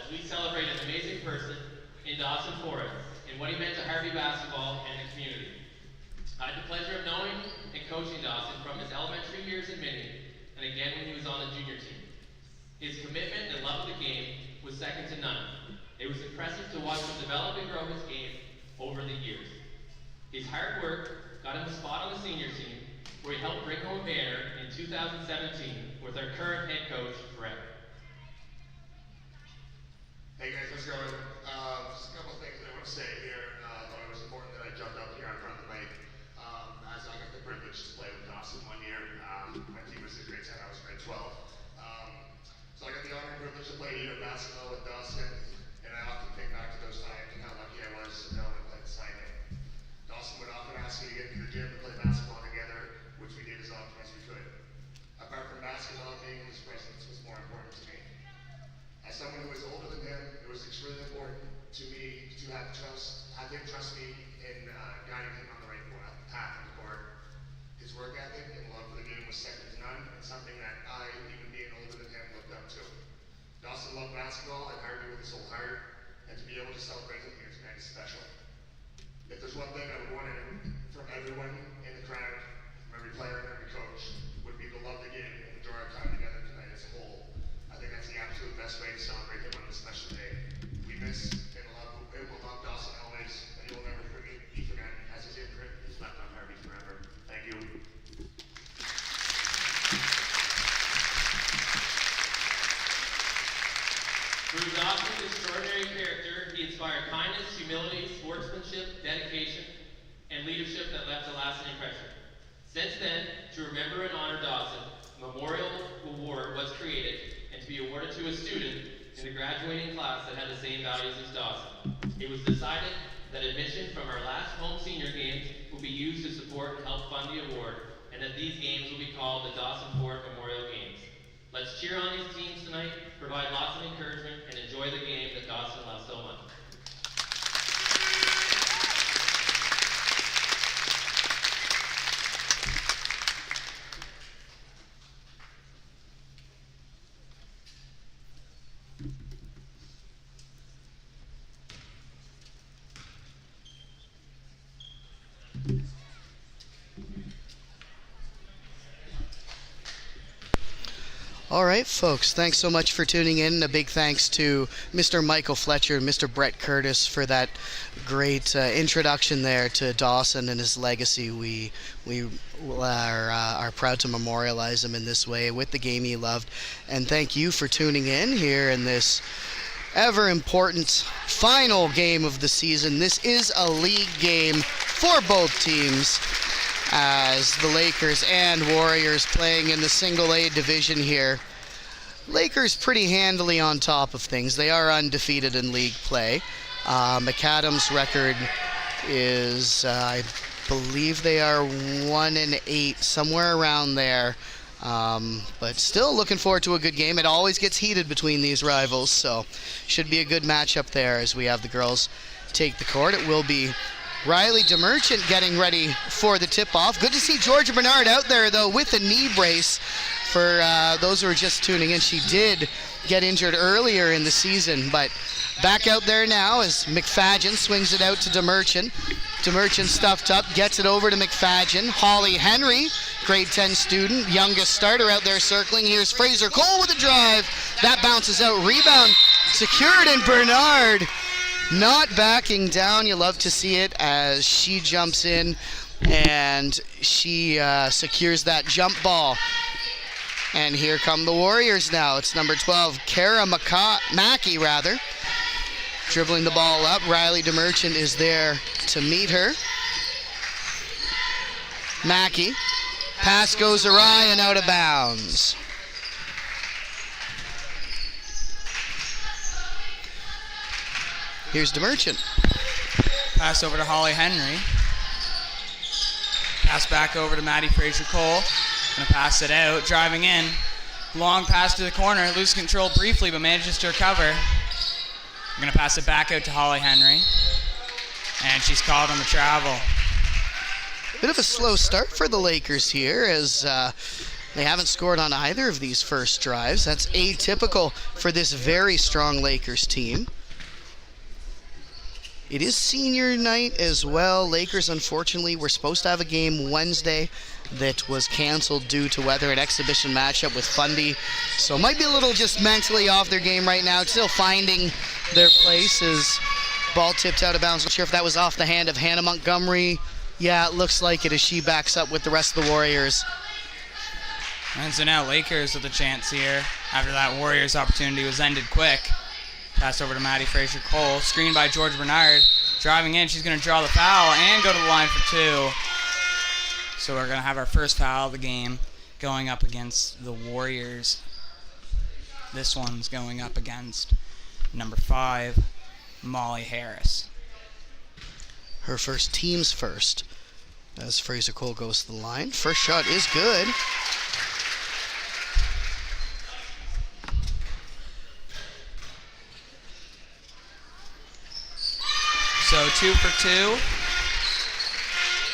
as we celebrate an amazing person in Dawson Forret and what he meant to Harvey basketball and the community. I had the pleasure of knowing and coaching Dawson from his elementary years in Minnie, and again when he was on the junior team. His commitment and love of the game was second to none. It was impressive to watch him develop and grow his game over the years. His hard work got him a spot on the senior team, where he helped bring home a banner in 2017 with our current head coach, Forret. Hey guys, how's it going? Just a couple of things that I want to say here. I thought it was important that I jumped up here in front of the mic, as I got the privilege to play with Dawson one year. My team was in grade 10, I was grade 12. So I got the honor and privilege to play year basketball with Dawson, and I often think back to those times and how lucky I was to know and play beside him. Dawson would often ask me to get into the gym to play basketball together, which we did as often as we could. Apart from basketball, being in his presence was more important to me. As someone who was older than him, it was extremely important to me to have him trust me in guiding him on the right path on the court. His work ethic and love for the game was second to none, and something that I, even being older than him, looked up to. Dawson loved basketball and Harvey with his whole heart, and to be able to celebrate him here tonight is special. If there's one thing I would want from everyone in the crowd, from every player and every coach, would be to love the game and enjoy our time together tonight as a whole. I think that's the absolute best way to celebrate him on this special day. We miss and will love Dawson always, and he will never be forgotten, as his imprint is left on Harvey forever. Thank you. Through Dawson's extraordinary character, he inspired kindness, humility, sportsmanship, dedication, and leadership that left a lasting impression. Since then, to remember and honor Dawson, a memorial award was created and to be awarded to a student in the graduating class that had the same values as Dawson. It was decided that admission from our last home senior games will be used to support and help fund the award, and that these games will be called the Dawson Forret Memorial Games. Let's cheer on these teams tonight, provide lots of encouragement, and enjoy the game that Dawson loves so much. All right, folks, thanks so much for tuning in. A big thanks to Mr. Michael Fletcher and Mr. Brett Curtis for that great introduction there to Dawson and his legacy. We are proud to memorialize him in this way with the game he loved. And thank you for tuning in here in this ever important final game of the season. This is a league game for both teams, as the Lakers and Warriors playing in the single A division here. Lakers pretty handily on top of things. They are undefeated in league play. McAdam's record is, I believe they are 1-8, somewhere around there. But still looking forward to a good game. It always gets heated between these rivals, so should be a good matchup there as we have the girls take the court. It will be Riley DeMerchant getting ready for the tip-off. Good to see Georgia Bernard out there, though, with a knee brace. For those who are just tuning in, she did get injured earlier in the season, but back out there now as McFadden swings it out to DeMerchant. DeMerchant stuffed up, gets it over to McFadden. Holly Henry, grade 10 student, youngest starter out there circling. Here's Fraser Cole with a drive. That bounces out, rebound secured, and Bernard not backing down. You love to see it as she jumps in and she secures that jump ball. And here come the Warriors now. It's number 12, Kara Mackey, dribbling the ball up. Riley DeMerchant is there to meet her. Mackey, pass goes awry and out of bounds. Here's DeMerchant. Pass over to Holly Henry. Pass back over to Maddie Fraser-Cole. Gonna pass it out, driving in. Long pass to the corner, loses control briefly, but manages to recover. I'm gonna pass it back out to Holly Henry. And she's called on the travel. Bit of a slow start for the Lakers here as They haven't scored on either of these first drives. That's atypical for this very strong Lakers team. It is senior night as well. Lakers, unfortunately, were supposed to have a game Wednesday that was canceled due to weather, an exhibition matchup with Fundy. So it might be a little just mentally off their game right now, still finding their place as ball tipped out of bounds. Not sure if that was off the hand of Hannah Montgomery. Yeah, it looks like it as she backs up with the rest of the Warriors. And so now Lakers with a chance here after that Warriors opportunity was ended quick. Pass over to Maddie Fraser-Cole. Screened by George Bernard. Driving in, she's going to draw the foul and go to the line for two. So we're going to have our first foul of the game going up against the Warriors. This one's going up against number 5, Molly Harris. Her first, team's first, as Fraser-Cole goes to the line. First shot is good. So 2 for 2.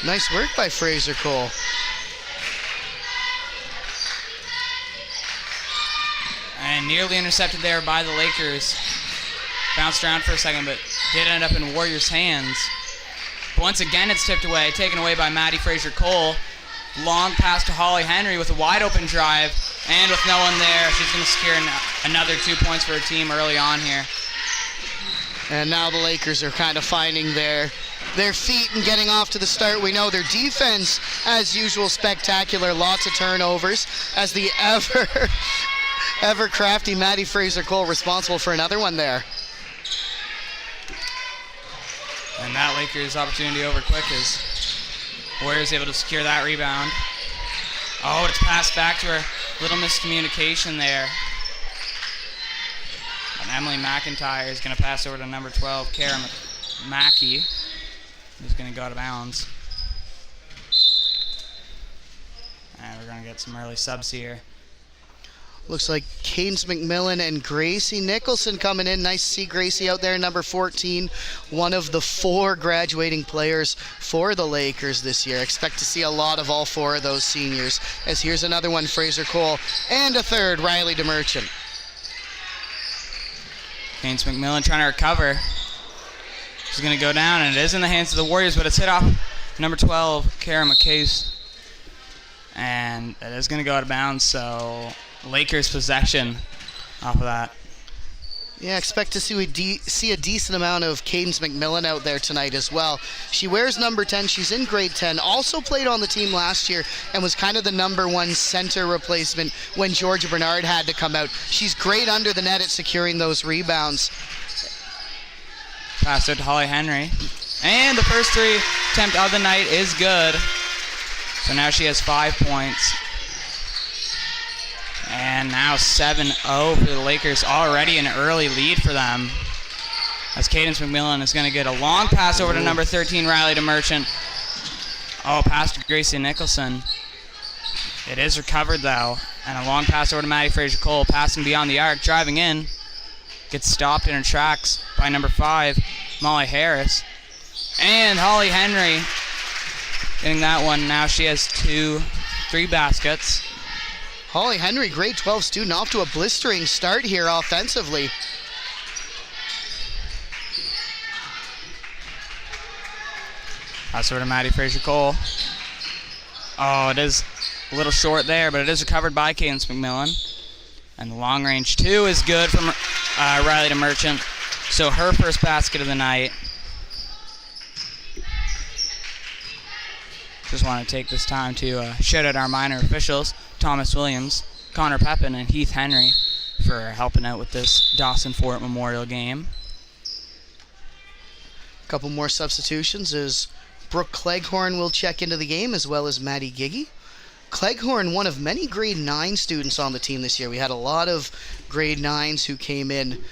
Nice work by Fraser-Cole. And nearly intercepted there by the Lakers. Bounced around for a second, but did end up in Warriors' hands. Once again, it's tipped away, taken away by Maddie Fraser-Cole. Long pass to Holly Henry with a wide open drive, and with no one there, she's going to secure another 2 points for her team early on here. And now the Lakers are kind of finding their feet and getting off to the start. We know their defense, as usual, spectacular. Lots of turnovers as the ever crafty Maddie Fraser-Cole responsible for another one there. And that Lakers opportunity over quick as Warriors able to secure that rebound. Oh, it's passed back to her. Little miscommunication there. And Emily McIntyre is going to pass over to number 12, Kara Mackey, who's going to go out of bounds. And we're going to get some early subs here. Looks like Cadence McMillan and Gracie Nicholson coming in. Nice to see Gracie out there, number 14, one of the 4 graduating players for the Lakers this year. Expect to see a lot of all 4 of those seniors. As here's another one, Fraser-Cole, and a third, Riley DeMerchant. Cadence McMillan trying to recover. She's going to go down, and it is in the hands of the Warriors, but it's hit off number 12, Kara McCase. And it is going to go out of bounds, so Lakers possession off of that. Yeah, expect to see a decent amount of Cadence McMillan out there tonight as well. She wears number 10. She's in grade 10. Also played on the team last year and was kind of the number 1 center replacement when Georgia Bernard had to come out. She's great under the net at securing those rebounds. Pass it to Holly Henry. And the first 3 attempt of the night is good. So now she has 5 points. And now 7-0 for the Lakers, already an early lead for them. As Cadence McMillan is going to get a long pass over to number 13, Riley DeMerchant. Oh, pass to Gracie Nicholson. It is recovered, though. And a long pass over to Maddie Fraser-Cole, passing beyond the arc, driving in. Gets stopped in her tracks by number 5, Molly Harris. And Holly Henry getting that one. Now she has 3 baskets. Holly Henry, grade 12 student, off to a blistering start here offensively. Pass over to Maddie Fraser-Cole. Oh, it is a little short there, but it is recovered by Cadence McMillan. And the long range 2 is good from Riley DeMerchant. So her first basket of the night. Just want to take this time to shout out our minor officials, Thomas Williams, Connor Pepin, and Heath Henry, for helping out with this Dawson Forret Memorial game. A couple more substitutions as Brooke Cleghorn will check into the game, as well as Maddie Giggy. Cleghorn, one of many grade 9 students on the team this year. We had a lot of grade 9s who came in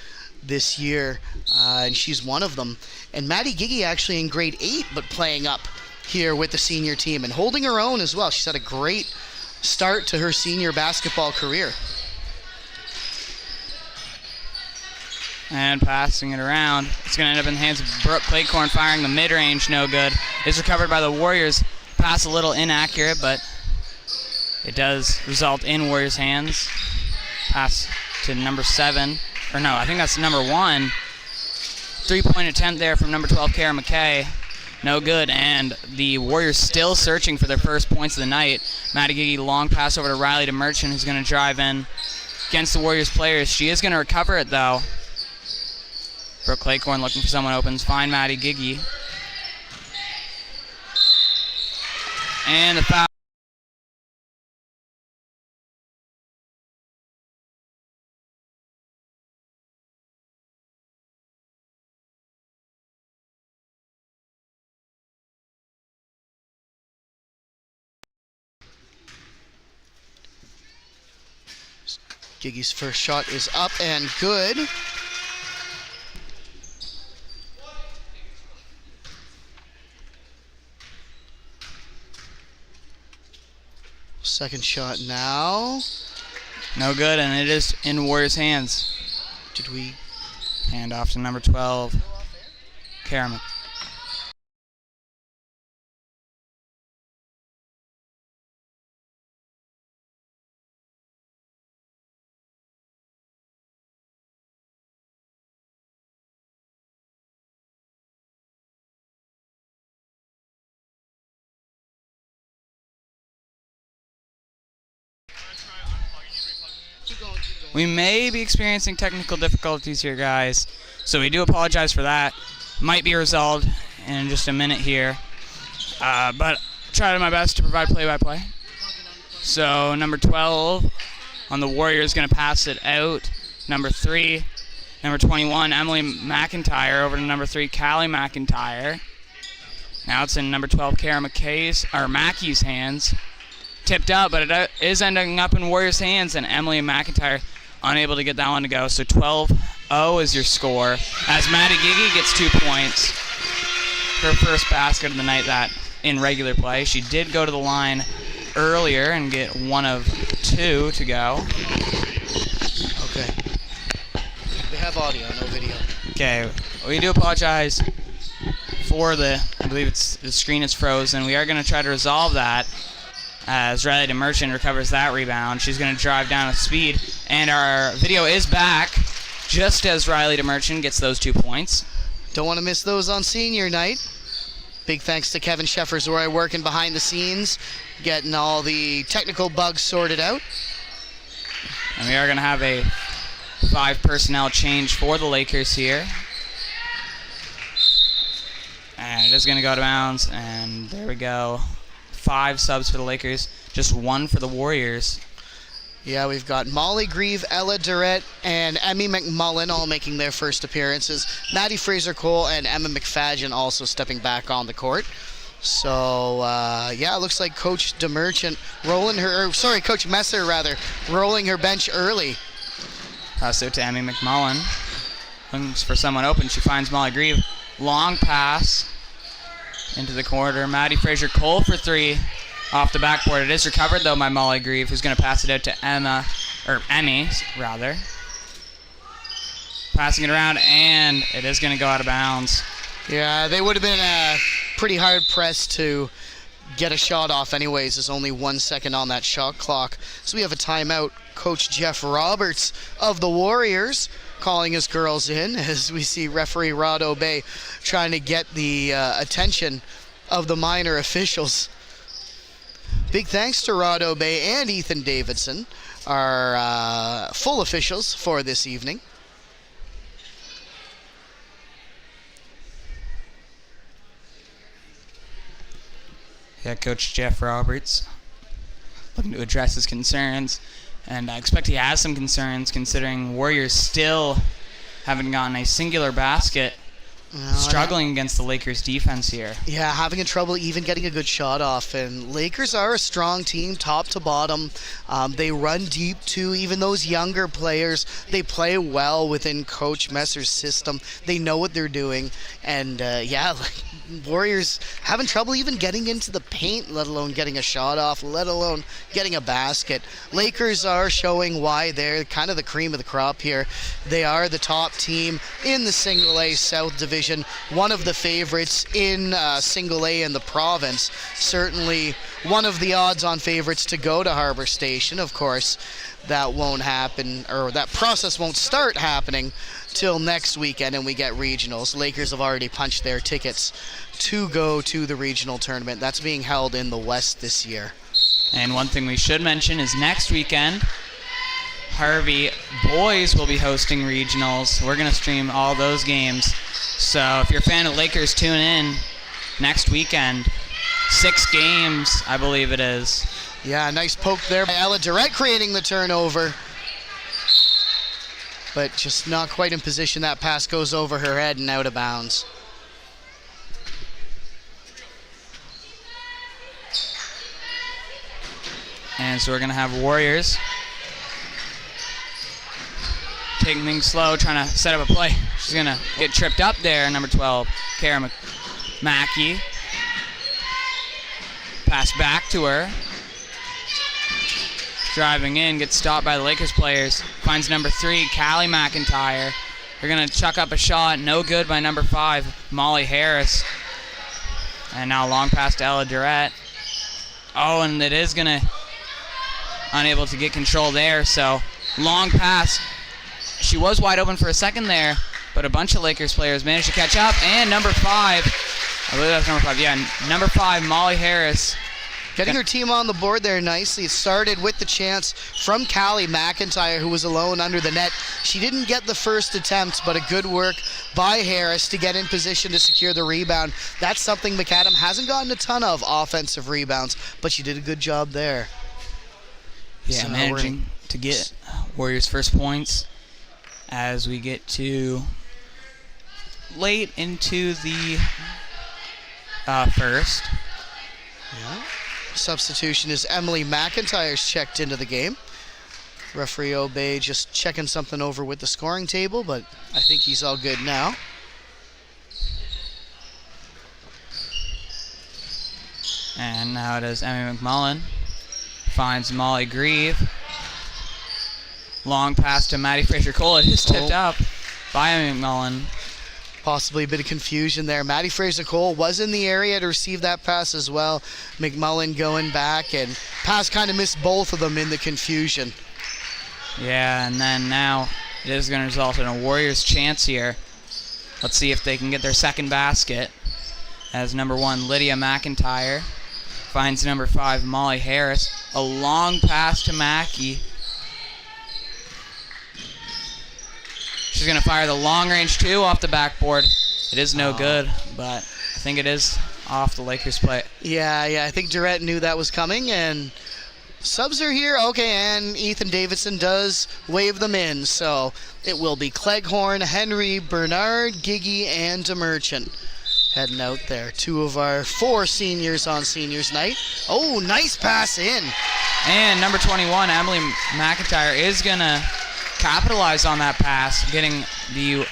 this year, and she's one of them. And Maddie Giggy actually in grade 8, but playing up here with the senior team and holding her own as well. She's had a great start to her senior basketball career. And passing it around. It's going to end up in the hands of Brooke Cleghorn, firing the mid-range, no good. Is recovered by the Warriors. Pass a little inaccurate, but It does result in Warriors' hands. Pass to number 7. Or no, I think that's number 1. 3-point attempt there from number 12, Kara McKay. No good, and the Warriors still searching for their first points of the night. Maddie Giggy, long pass over to Riley to Merchant, who's going to drive in against the Warriors players. She is going to recover it, though. Brooke Claycorn looking for someone opens. Find Maddie Giggy. And the foul. Giggy's first shot is up and good. Second shot now. No good, and it is in Warriors' hands. Did we? Hand off to number 12, Kara. We may be experiencing technical difficulties here, guys, so we do apologize for that. Might be resolved in just a minute here, but try my best to provide play-by-play. So number 12 on the Warriors is going to pass it out. Number 3, number 21, Emily McIntyre over to number 3, Callie McIntyre. Now it's in number 12, Kara Mackey's hands. Tipped up, but it is ending up in Warriors' hands, and Emily McIntyre unable to get that one to go. So 12-0 is your score, as Maddie Giggy gets 2 points. Her first basket of the night that in regular play. She did go to the line earlier and get 1 of 2 to go. Okay. We have audio, no video. Okay, we do apologize for I believe the screen is frozen. We are going to try to resolve that as Riley DeMerchant recovers that rebound. She's going to drive down with speed, and our video is back just as Riley DeMerchant gets those 2 points. Don't want to miss those on senior night. Big thanks to Kevin Sheffersroy working behind the scenes, getting all the technical bugs sorted out. And we are going to have a 5 personnel change for the Lakers here. And it is going to go to bounds, and there we go. 5 subs for the Lakers, just 1 for the Warriors. Yeah, we've got Molly Grieve, Ella Durrett, and Emmy McMullen all making their first appearances. Maddie Fraser-Cole and Emma McFadgen also stepping back on the court. So, yeah, it looks like Coach DeMerchant Coach Messer, rolling her bench early. Pass out to Emmy McMullen. Looks for someone open. She finds Molly Grieve. Long pass into the corner. Maddie Fraser-Cole for 3 off the backboard. It is recovered, though, by Molly Grieve, who's going to pass it out to Emmy. Passing it around, and it is going to go out of bounds. Yeah, they would have been pretty hard pressed to get a shot off anyways. There's only 1 second on that shot clock. So we have a timeout. Coach Jeff Roberts of the Warriors calling his girls in as we see referee Rod Obey trying to get the attention of the minor officials. Big thanks to Rod Obey and Ethan Davidson, our full officials for this evening. Yeah, Coach Jeff Roberts looking to address his concerns. And I expect he has some concerns considering Warriors still haven't gotten a singular basket, struggling against the Lakers defense here. Yeah, having trouble even getting a good shot off. And Lakers are a strong team, top to bottom. They run deep too. Even those younger players, they play well within Coach Messer's system. They know what they're doing. And yeah, Warriors having trouble even getting into the paint, let alone getting a shot off, let alone getting a basket. Lakers are showing why they're kind of the cream of the crop here. They are the top team in the Single A South Division division, one of the favorites in Single A in the province. Certainly one of the odds-on favorites to go to Harbor Station. Of course, that won't happen, or that process won't start happening till next weekend, and we get regionals. Lakers have already punched their tickets to go to the regional tournament. That's being held in the West this year. And one thing we should mention is next weekend, Harvey boys will be hosting regionals. We're going to stream all those games. So if you're a fan of Lakers, tune in next weekend. 6 games, I believe it is. Yeah, nice poke there by Ella Durrett, creating the turnover. But just not quite in position. That pass goes over her head and out of bounds. And so we're going to have Warriors taking things slow, trying to set up a play. She's going to get tripped up there, number 12, Kara Mackey. Pass back to her. Driving in, gets stopped by the Lakers players. Finds number 3, Callie McIntyre. They're going to chuck up a shot. No good by number 5, Molly Harris. And now long pass to Ella Durrett. Oh, and it is going to unable to get control there, so long pass. She was wide open for a second there, but a bunch of Lakers players managed to catch up, and number 5, I believe that's number 5, yeah, number 5, Molly Harris. Getting her team on the board there nicely. It started with the chance from Callie McIntyre, who was alone under the net. She didn't get the first attempt, but a good work by Harris to get in position to secure the rebound. That's something McAdam hasn't gotten a ton of, offensive rebounds, but she did a good job there. Yeah, so managing to get Warriors' first points as we get to late into the first. Yeah. Substitution is Emily McIntyre's checked into the game. Referee Obey just checking something over with the scoring table, but I think he's all good now. And now it is Emmy McMullen. Finds Molly Grieve. Long pass to Maddie Fraser-Cole. It is tipped up by Emmy McMullen. Possibly a bit of confusion there. Maddie Fraser-Cole was in the area to receive that pass as well. McMullen going back, and pass kind of missed both of them in the confusion. Yeah, and then now it is going to result in a Warriors chance here. Let's see if they can get their second basket. As number 1, Lydia McIntyre finds number 5, Molly Harris. A long pass to Mackey. She's going to fire the long-range 2 off the backboard. It is no good, but I think it is off the Lakers play. Yeah, I think Durrett knew that was coming, and subs are here. Okay, and Ethan Davidson does wave them in, so it will be Cleghorn, Henry, Bernard, Giggy, and DeMerchant heading out there. 2 of our 4 seniors on seniors night. Oh, nice pass in. And number 21, Emily McIntyre, is going to capitalize on that pass, getting the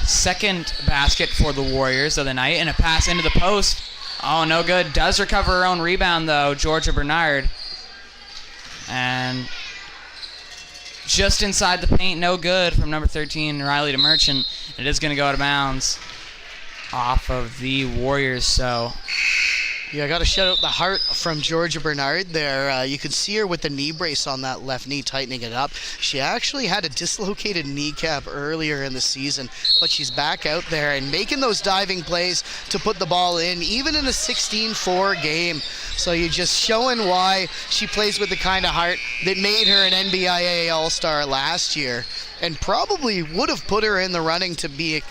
second basket for the Warriors of the night, and a pass into the post. Oh, no good. Does recover her own rebound, though, Georgia Bernard. And just inside the paint, no good from number 13, Riley DeMerchant. It is going to go out of bounds off of the Warriors, so... Yeah, I got to shout out the heart from Georgia Bernard there. You could see her with the knee brace on that left knee, tightening it up. She actually had a dislocated kneecap earlier in the season, but she's back out there and making those diving plays to put the ball in, even in a 16-4 game. So you're just showing why she plays with the kind of heart that made her an NBIA All-Star last year, and probably would have put her in the running to be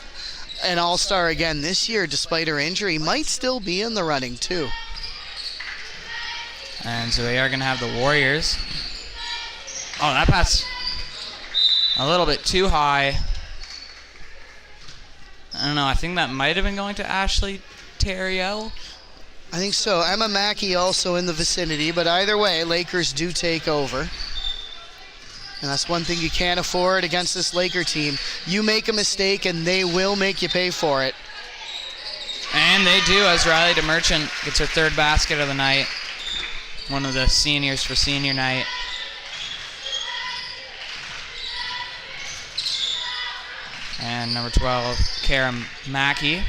an All-Star again this year despite her injury. Might still be in the running too. And so they are going to have the Warriors. Oh, that pass a little bit too high. I don't know. I think that might have been going to Ashley Theriot. I think so. Emma Mackey also in the vicinity, but either way, Lakers do take over. And that's one thing you can't afford against this Laker team. You make a mistake and they will make you pay for it. And they do, as Riley DeMerchant gets her 3rd basket of the night. One of the seniors for senior night. And And number 12, Kara Mackey.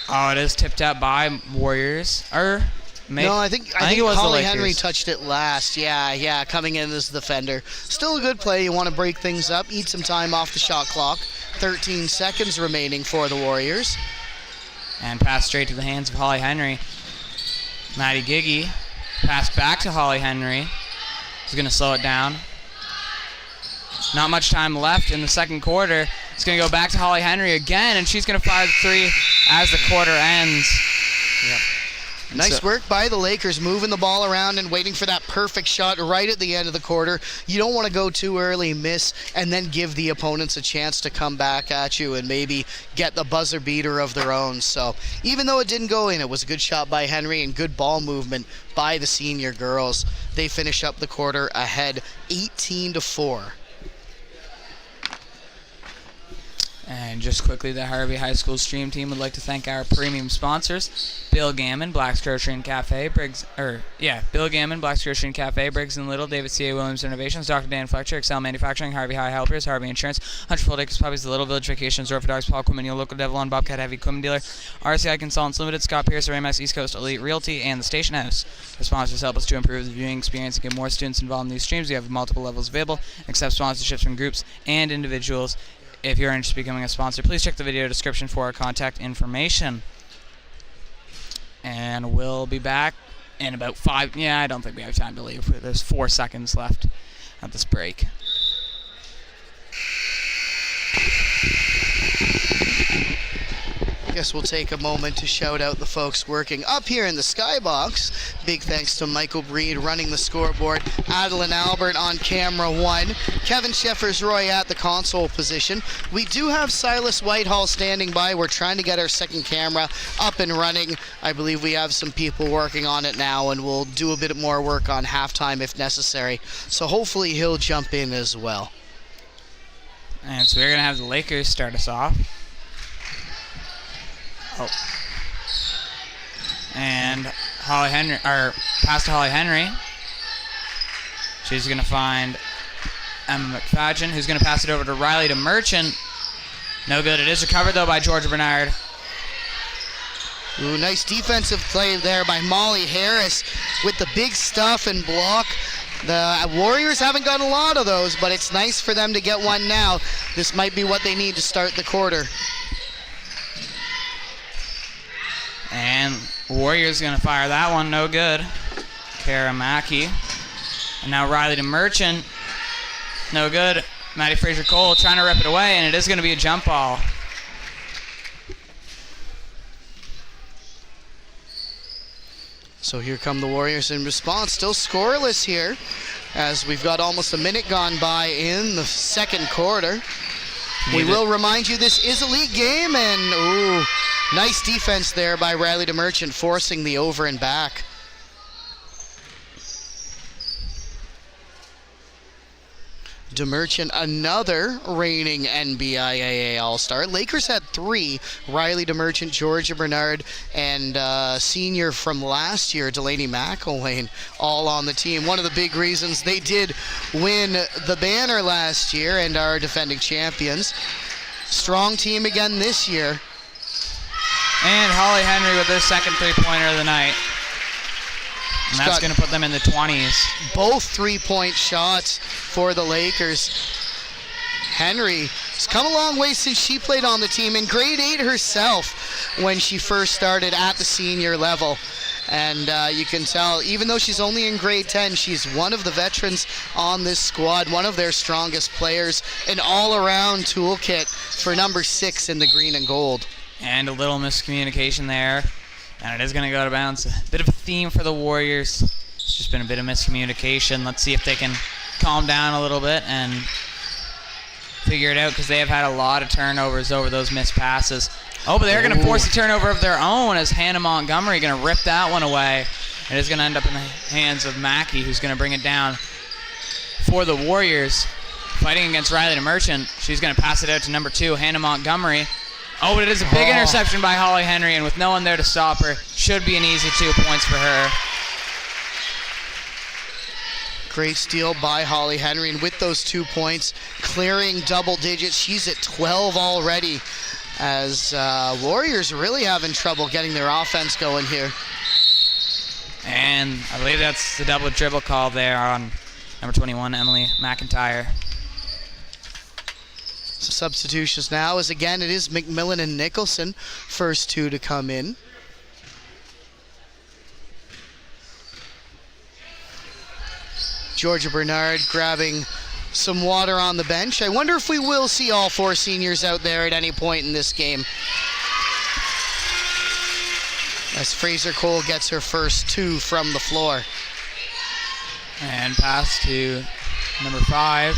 Oh, it is tipped up by Warriors. No, I think it was Holly the Henry Lakers. touched it last. Yeah, coming in as the defender. Still a good play. You want to break things up, eat some time off the shot clock. 13 seconds remaining for the Warriors. And pass straight to the hands of Holly Henry. Maddie Giggy. Pass back to Holly Henry. He's going to slow it down. Not much time left in the second quarter. It's going to go back to Holly Henry again, and she's going to fire the three as the quarter ends. Yep. Nice work by the Lakers, moving the ball around and waiting for that perfect shot right at the end of the quarter. You don't want to go too early, miss, and then give the opponents a chance to come back at you and maybe get the buzzer beater of their own. So even though it didn't go in, it was a good shot by Henry and good ball movement by the senior girls. They finish up the quarter ahead 18-4. And just quickly, the Harvey High School stream team would like to thank our premium sponsors: Bill Gammon, Black's Grocery and Café, Bill Gammon, Black's Grocery and Café, Briggs and Little, David C.A. Williams Renovations, Dr. Dan Fletcher, Excel Manufacturing, Harvey High Helpers, Harvey Insurance, Hundredfold Acres Puppies, The Little Village Vacations, Resort for Dogs, Paul Quimino, Local Devil Bobcat Heavy Equipment Dealer, RSEI Consultants Ltd, Scott Pierce, Remax East Coast Elite Realty, and the Station House. The sponsors help us to improve the viewing experience and get more students involved in these streams. We have multiple levels available, accept sponsorships from groups and individuals. If you're interested in becoming a sponsor, please check the video description for our contact information. And we'll be back in about 5. Yeah, I don't think we have time to leave. There's 4 seconds left at this break. I guess we'll take a moment to shout out the folks working up here in the skybox. Big thanks to Michael Breed running the scoreboard, Adeline Albert on camera 1, Kevin Sheffers-Roy at the console position. We do have Silas Whitehall standing by. We're trying to get our second camera up and running. I believe we have some people working on it now, and we'll do a bit more work on halftime if necessary. So hopefully he'll jump in as well. And so we're going to have the Lakers start us off. And pass to Holly Henry. She's going to find Emma McFadgen, who's going to pass it over to Riley to Merchant. No good. It is recovered, though, by Georgia Bernard. Ooh, nice defensive play there by Molly Harris with the big stuff and block. The Warriors haven't got a lot of those, but it's nice for them to get one now. This might be what they need to start the quarter. And Warriors going to fire that one. No good. Kara Mackey. And now Riley to Merchant. No good. Maddie Fraser-Cole trying to rip it away, and it is going to be a jump ball. So here come the Warriors in response. Still scoreless here as we've got almost a minute gone by in the second quarter. We will remind you this is a league game, and ooh, nice defense there by Riley to Merchant, forcing the over and back. DeMerchant, another reigning NBIAA All-Star. Lakers had 3, Riley DeMerchant, Georgia Bernard, and senior from last year, Delaney McElwain, all on the team. One of the big reasons they did win the banner last year and are defending champions. Strong team again this year. And Holly Henry with their second three-pointer of the night. And that's going to put them in the 20s. Both three-point shots for the Lakers. Henry has come a long way since she played on the team. In grade 8 herself when she first started at the senior level. And you can tell, even though she's only in grade 10, she's one of the veterans on this squad, one of their strongest players, an all-around toolkit for number 6 in the green and gold. And a little miscommunication there. And it is going to go to bounds. A bit of a theme for the Warriors. It's just been a bit of miscommunication. Let's see if they can calm down a little bit and figure it out, because they have had a lot of turnovers over those missed passes. Oh, but they're going to force a turnover of their own as Hannah Montgomery going to rip that one away. It is going to end up in the hands of Mackey, who's going to bring it down for the Warriors. Fighting against Riley to Merchant. She's going to pass it out to number 2, Hannah Montgomery. Oh, but it is a big interception by Holly Henry, and with no one there to stop her, should be an easy 2 points for her. Great steal by Holly Henry, and with those 2 points, clearing double digits. She's at 12 already, as Warriors really having trouble getting their offense going here. And I believe that's the double dribble call there on number 21, Emily McIntyre. So substitutions now, as again it is McMillan and Nicholson, first two to come in. Georgia Bernard grabbing some water on the bench. I wonder if we will see all four seniors out there at any point in this game, as Fraser Cole gets her first two from the floor. And pass to number 5.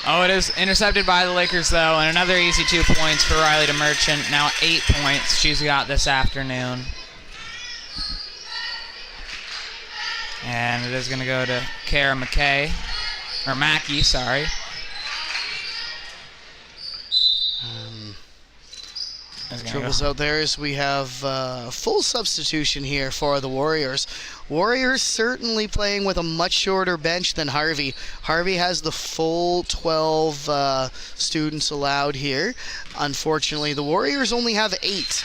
Oh, it is intercepted by the Lakers, though, and another easy 2 points for Riley DeMerchant. Now 8 points she's got this afternoon. And it is going to go to Kara Mackey, or Mackey, sorry. Dribbles out there as we have full substitution here for the Warriors. Warriors certainly playing with a much shorter bench than Harvey. Harvey has the full 12 students allowed here. Unfortunately, the Warriors only have 8.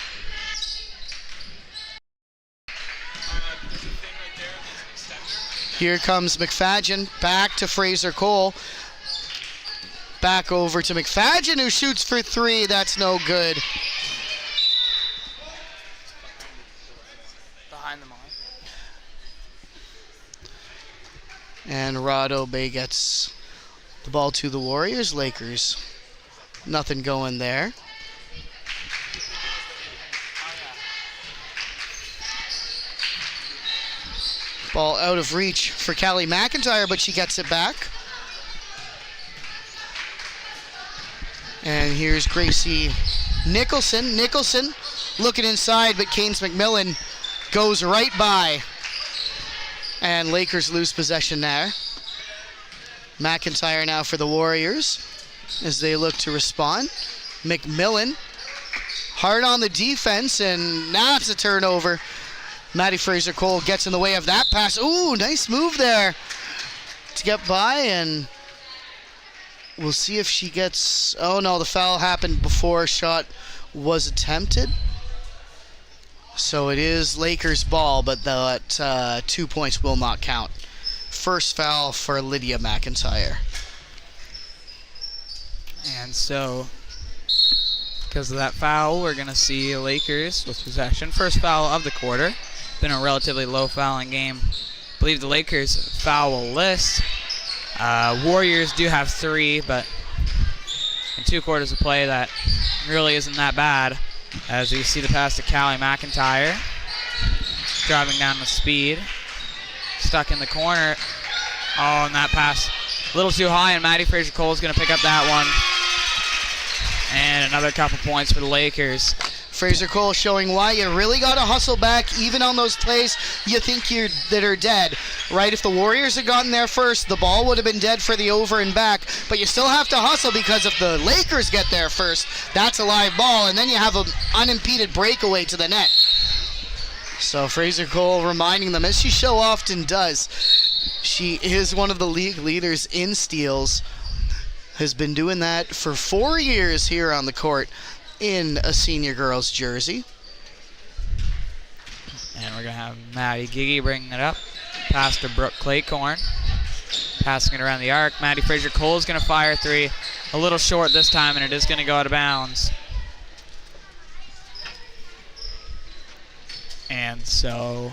Here comes McFadgen, back to Fraser Cole. Back over to McFadgen, who shoots for 3. That's no good. Behind the mark. And Rod Obey gets the ball to the Warriors. Lakers, nothing going there. Ball out of reach for Callie McIntyre, but she gets it back. And here's Gracie Nicholson. Nicholson looking inside, but Keynes McMillan goes right by. And Lakers lose possession there. McIntyre now for the Warriors as they look to respond. McMillan hard on the defense, and now it's a turnover. Maddie Fraser Cole gets in the way of that pass. Ooh, nice move there to get by, and we'll see if she gets... Oh no, the foul happened before a shot was attempted. So it is Lakers ball, but that 2 points will not count. First foul for Lydia McIntyre. And so, because of that foul, we're going to see Lakers with possession. First foul of the quarter. Been a relatively low fouling game. I believe the Lakers foul list. Warriors do have 3, but in 2 quarters of play, that really isn't that bad. As we see the pass to Callie McIntyre, driving down the speed, stuck in the corner. Oh, and that pass a little too high, and Maddie Fraser Cole is going to pick up that one. And another couple points for the Lakers. Fraser Cole showing why you really got to hustle back, even on those plays you think that are dead, right? If the Warriors had gotten there first, the ball would have been dead for the over and back, but you still have to hustle, because if the Lakers get there first, that's a live ball, and then you have an unimpeded breakaway to the net. So Fraser Cole reminding them, as she so often does, she is one of the league leaders in steals, has been doing that for 4 years here on the court in a senior girls jersey. And we're going to have Maddie Giggy bringing it up. Pass to Brooke Claycorn. Passing it around the arc. Maddie Fraser Cole is going to fire 3. A little short this time, and it is going to go out of bounds. And so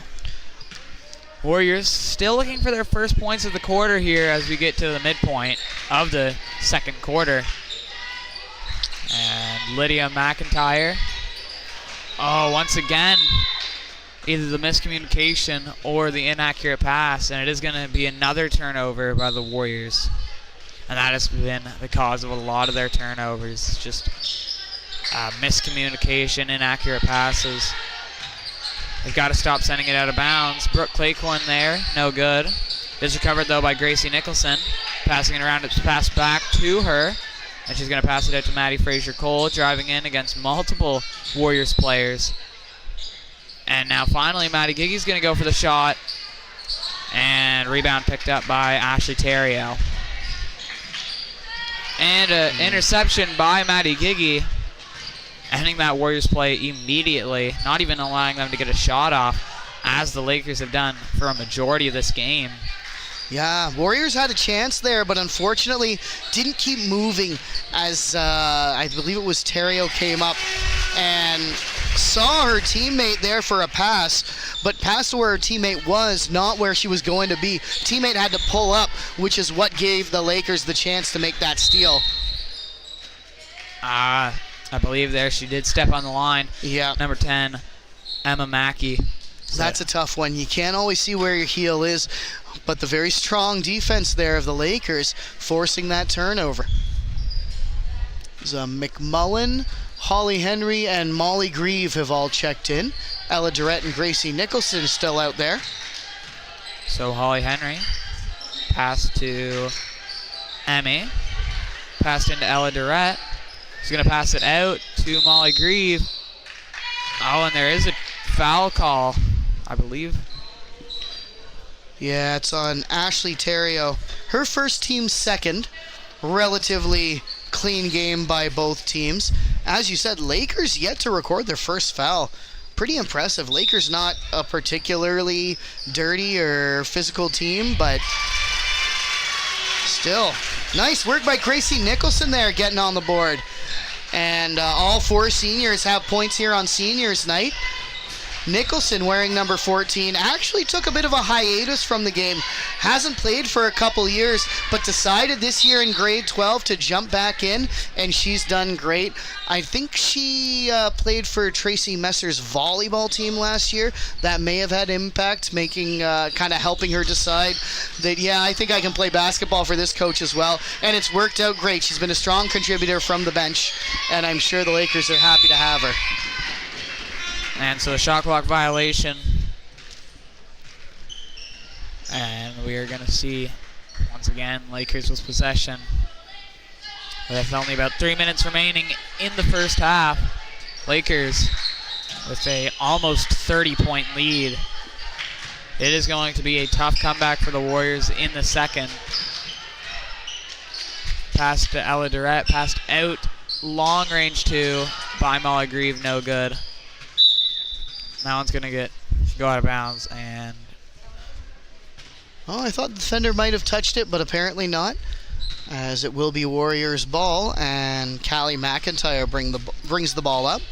Warriors still looking for their first points of the quarter here as we get to the midpoint of the second quarter. And Lydia McIntyre. Oh, once again, either the miscommunication or the inaccurate pass, and it is going to be another turnover by the Warriors. And that has been the cause of a lot of their turnovers. It's just miscommunication, inaccurate passes. They've got to stop sending it out of bounds. Brooke Claycorn there, no good. It is recovered, though, by Gracie Nicholson. Passing it around, it's passed back to her. And she's going to pass it out to Maddie Fraser Cole, driving in against multiple Warriors players. And now finally, Maddie Giggy's going to go for the shot. And And rebound picked up by Ashley Terrio. And an interception by Maddie Giggy, ending that Warriors play immediately, not even allowing them to get a shot off, as the Lakers have done for a majority of this game. Yeah, Warriors had a chance there, but unfortunately didn't keep moving as I believe it was Terrio came up and saw her teammate there for a pass, but passed to where her teammate was, not where she was going to be. Teammate had to pull up, which is what gave the Lakers the chance to make that steal. I believe there she did step on the line. Yeah. Number 10, Emma Mackey. That's a tough one. You can't always see where your heel is, but the very strong defense there of the Lakers forcing that turnover. So McMullen, Holly Henry, and Molly Grieve have all checked in. Ella Durrett and Gracie Nicholson is still out there. So Holly Henry, pass to Emmy, passed into Ella Durrett. She's going to pass it out to Molly Grieve. Oh, and there is a foul call, I believe. Yeah, it's on Ashley Terrio. Her first team second. Relatively clean game by both teams. As you said, Lakers yet to record their first foul. Pretty impressive. Lakers not a particularly dirty or physical team, but still. Nice work by Gracie Nicholson there getting on the board. And all four seniors have points here on seniors night. Nicholson, wearing number 14, actually took a bit of a hiatus from the game. Hasn't played for a couple years, but decided this year in grade 12 to jump back in, and she's done great. I think she played for Tracy Messer's volleyball team last year. That may have had impact, making kind of helping her decide that, yeah, I think I can play basketball for this coach as well. And it's worked out great. She's been a strong contributor from the bench, and I'm sure the Lakers are happy to have her. And so a shot clock violation. And we are going to see, once again, Lakers with possession. With only about 3 minutes remaining in the first half. Lakers with a almost 30-point lead. It is going to be a tough comeback for the Warriors in the second. Pass to Ella Durrett, passed out, long range two by Molly Grieve, no good. That one's going to go out of bounds, and oh, I thought the defender might have touched it, but apparently not, as it will be Warriors ball, and Callie McIntyre brings the ball up.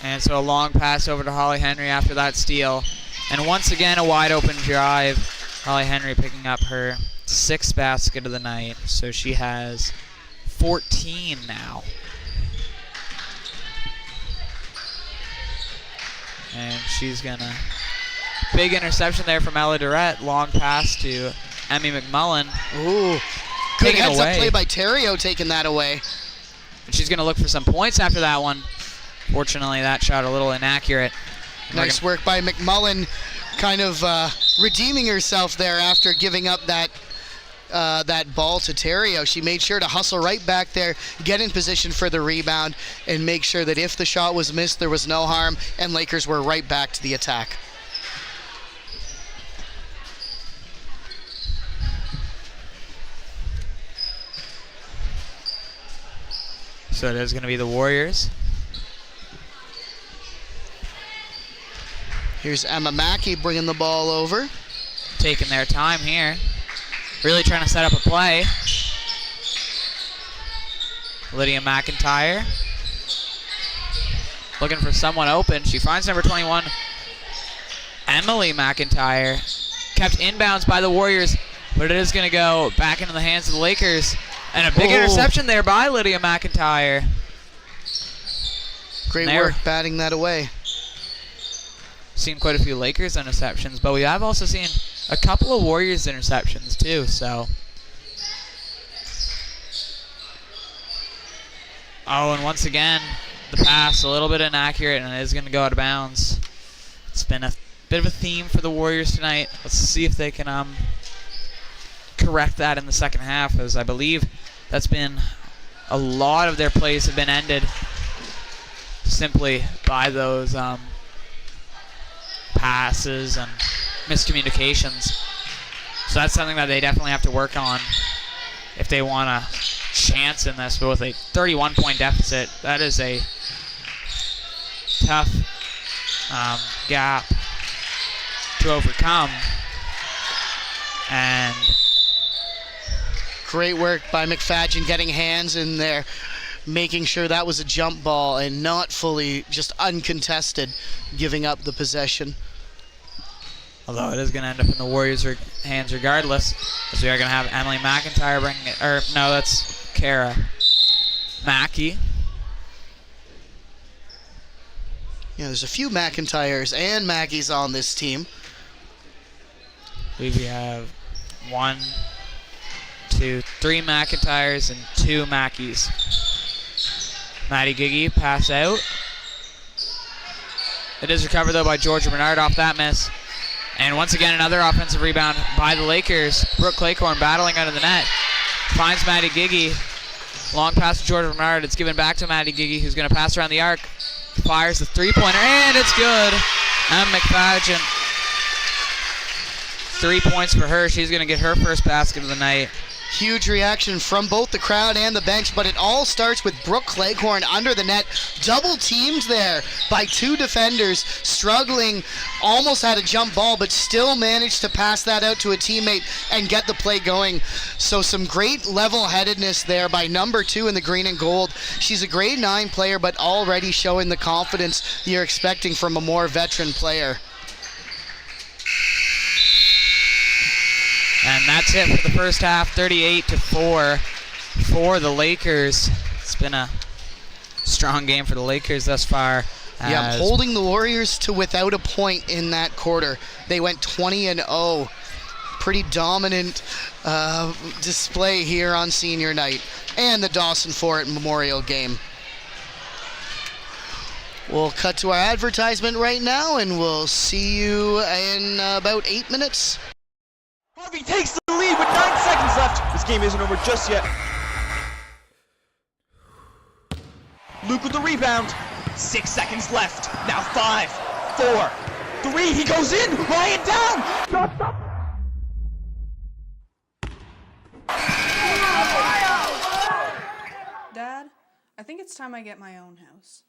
And so a long pass over to Holly Henry after that steal. And once again, a wide open drive. Holly Henry picking up her 6th basket of the night, so she has 14 now. And she's gonna, big interception there from Ella Durrett. Long pass to Emmy McMullen. Ooh, good Taken heads away. up play by Terrio, taking that away. And she's gonna look for some points after that one. Fortunately, that shot a little inaccurate. Nice work by McMullen, kind of redeeming herself there after giving up that ball to Terrio. She made sure to hustle right back there, get in position for the rebound, and make sure that if the shot was missed, there was no harm, and Lakers were right back to the attack. So it is going to be the Warriors. Here's Emma Mackey bringing the ball over. Taking their time here. Really trying to set up a play. Lydia McIntyre. Looking for someone open. She finds number 21, Emily McIntyre. Kept inbounds by the Warriors, but it is going to go back into the hands of the Lakers. And a big interception there by Lydia McIntyre. Great work batting that away. Seen quite a few Lakers interceptions, but we have also seen a couple of Warriors interceptions too, so. Oh, and once again, the pass a little bit inaccurate, and it is going to go out of bounds. It's been a bit of a theme for the Warriors tonight. Let's see if they can correct that in the second half, as I believe that's been a lot of their plays have been ended simply by those passes and miscommunications. So that's something that they definitely have to work on if they want a chance in this. But with a 31-point deficit, that is a tough gap to overcome. And great work by McFadden getting hands in there, making sure that was a jump ball and not fully just uncontested, giving up the possession. although it is going to end up in the Warriors' hands regardless, as we are going to have Emily McIntyre bringing it, or no, that's Kara Mackey. Yeah, there's a few McIntyres and Mackies on this team. I believe we have 1, 2, 3 McIntyres and 2 Mackies. Maddie Giggy pass out. It is recovered though by Georgia Bernard off that miss. And once again another offensive rebound by the Lakers. Brooke Claycorn battling out of the net. Finds Maddie Giggy. Long pass to Georgia Bernard. It's given back to Maddie Giggy, who's going to pass around the arc. Fires the three-pointer, and it's good. And McFadden. 3 points for her. She's going to get her first basket of the night. Huge reaction from both the crowd and the bench, but it all starts with Brooke Claycorn under the net. Double teamed there by 2 defenders, struggling, almost had a jump ball, but still managed to pass that out to a teammate and get the play going. So some great level-headedness there by number 2 in the green and gold. She's a grade 9 player, but already showing the confidence you're expecting from a more veteran player. And that's it for the first half, 38-4 for the Lakers. It's been a strong game for the Lakers thus far. Yeah, holding the Warriors to without a point in that quarter. They went 20-0. Pretty dominant display here on senior night and the Dawson Forret Memorial game. We'll cut to our advertisement right now, and we'll see you in about 8 minutes. Harvey takes the lead with 9 seconds left. This game isn't over just yet. Luke with the rebound. 6 seconds left. Now 5, 4, 3. He goes in. Ryan down. Shot up. Dad, I think it's time I get my own house.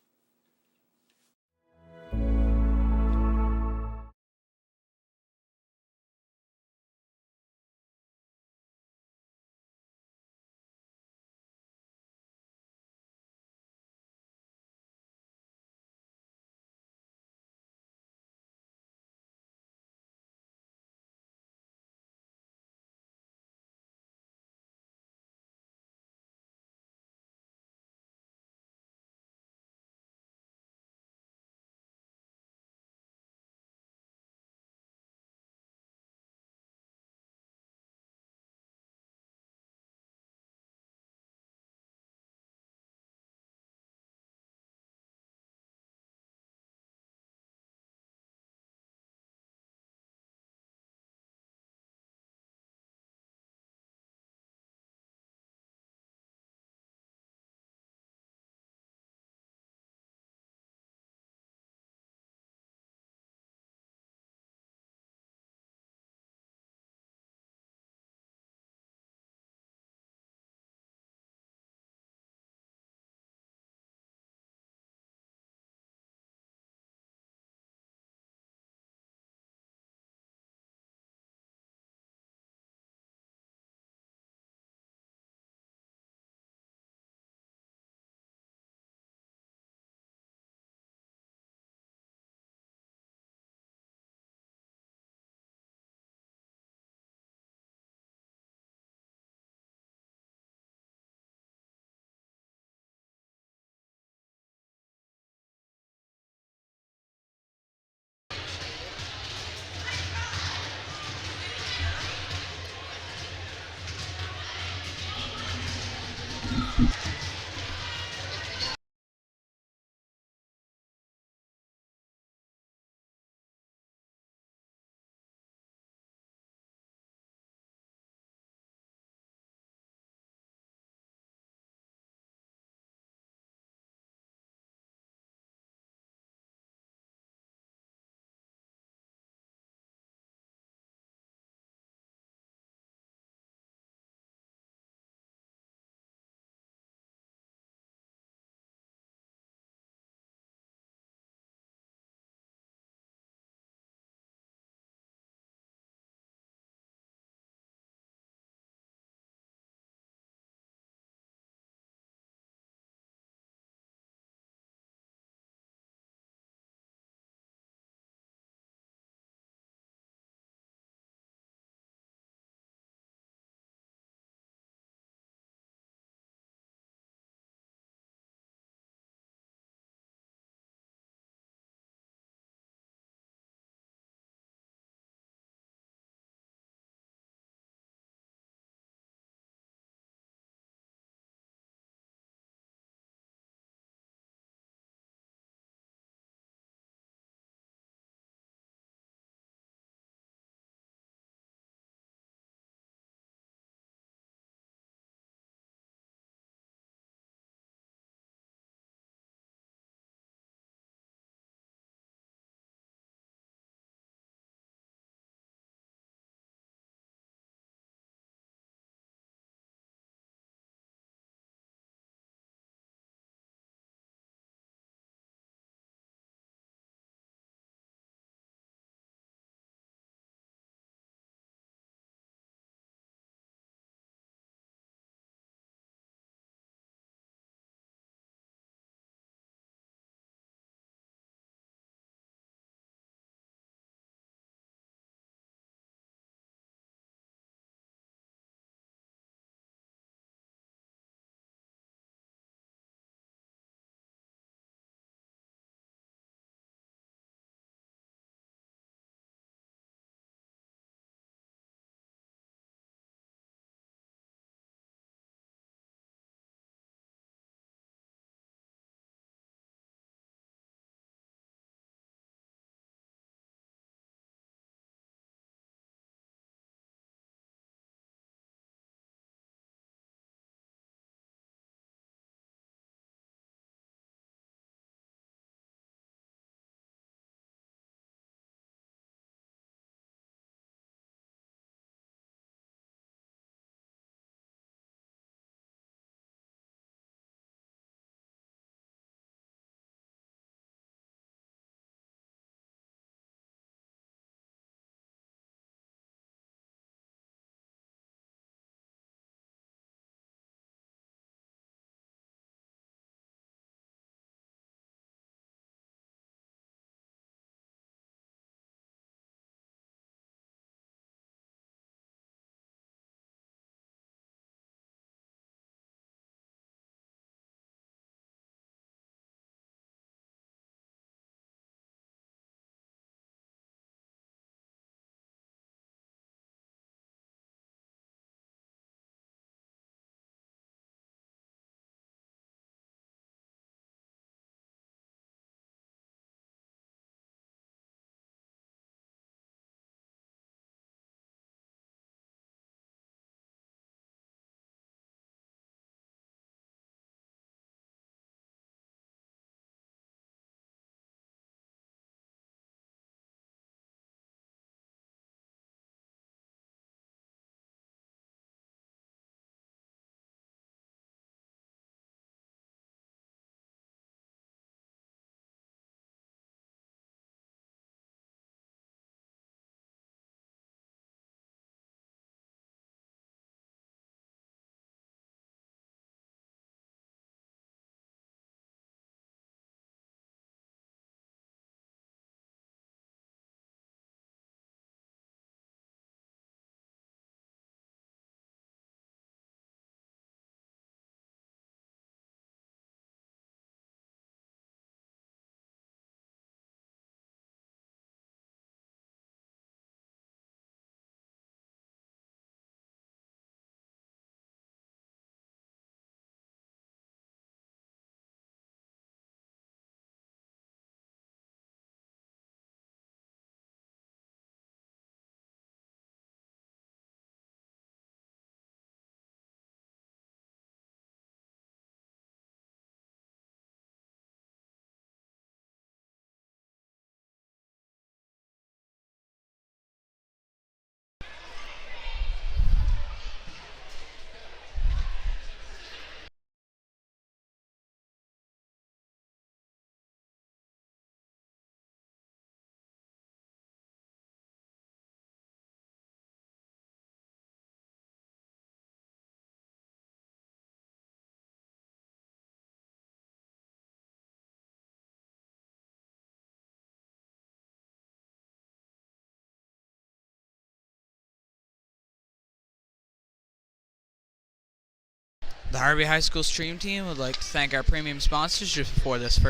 The Harvey High School stream team would like to thank our premium sponsors just before this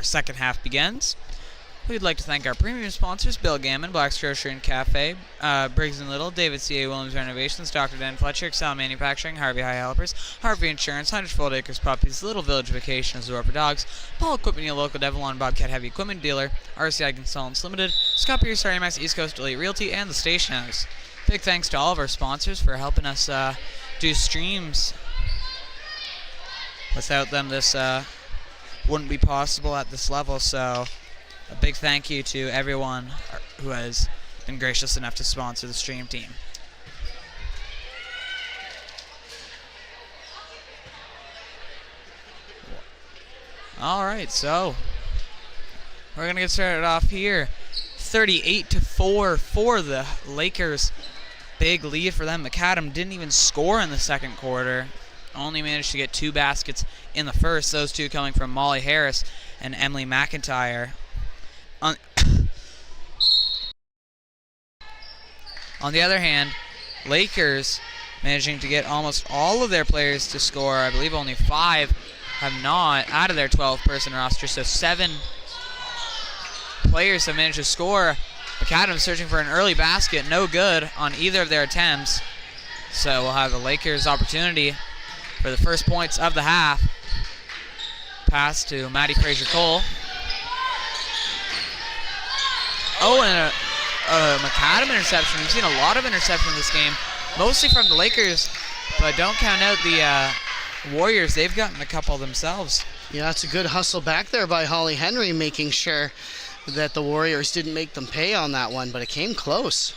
second half begins. We'd like to thank our premium sponsors, Bill Gammon, Black's Grocery and Café, Briggs and Little, David C.A. Williams Renovations, Dr. Dan Fletcher, Excel Manufacturing, Harvey High Helpers, Harvey Insurance, Hundredfold Acres Puppies, Little Village Vacation Resort for Dogs, Paul Equipment, your local Devil Bobcat Heavy Equipment Dealer, RSEI Consultants Ltd, Scott Pierce, Max East Coast Elite Realty, and the Station House. Big thanks to all of our sponsors for helping us do streams. Without them, this wouldn't be possible at this level, so a big thank you to everyone who has been gracious enough to sponsor the stream team. Alright, so we're going to get started off here. 38-4 for the Lakers. Big lead for them. McAdam didn't even score in the second quarter. Only managed to get 2 baskets in the first. Those 2 coming from Molly Harris and Emily McIntyre. On the other hand, Lakers managing to get almost all of their players to score. I believe only 5 have not out of their 12-person roster. So 7 players have managed to score. McAdam searching for an early basket. No good on either of their attempts. So we'll have the Lakers opportunity for the first points of the half. Pass to Maddie Fraser-Cole. Oh, and a McAdam interception. We've seen a lot of interception in this game, mostly from the Lakers, but don't count out the Warriors. They've gotten a couple themselves. Yeah, it's a good hustle back there by Holly Henry, making sure that the Warriors didn't make them pay on that one, but it came close.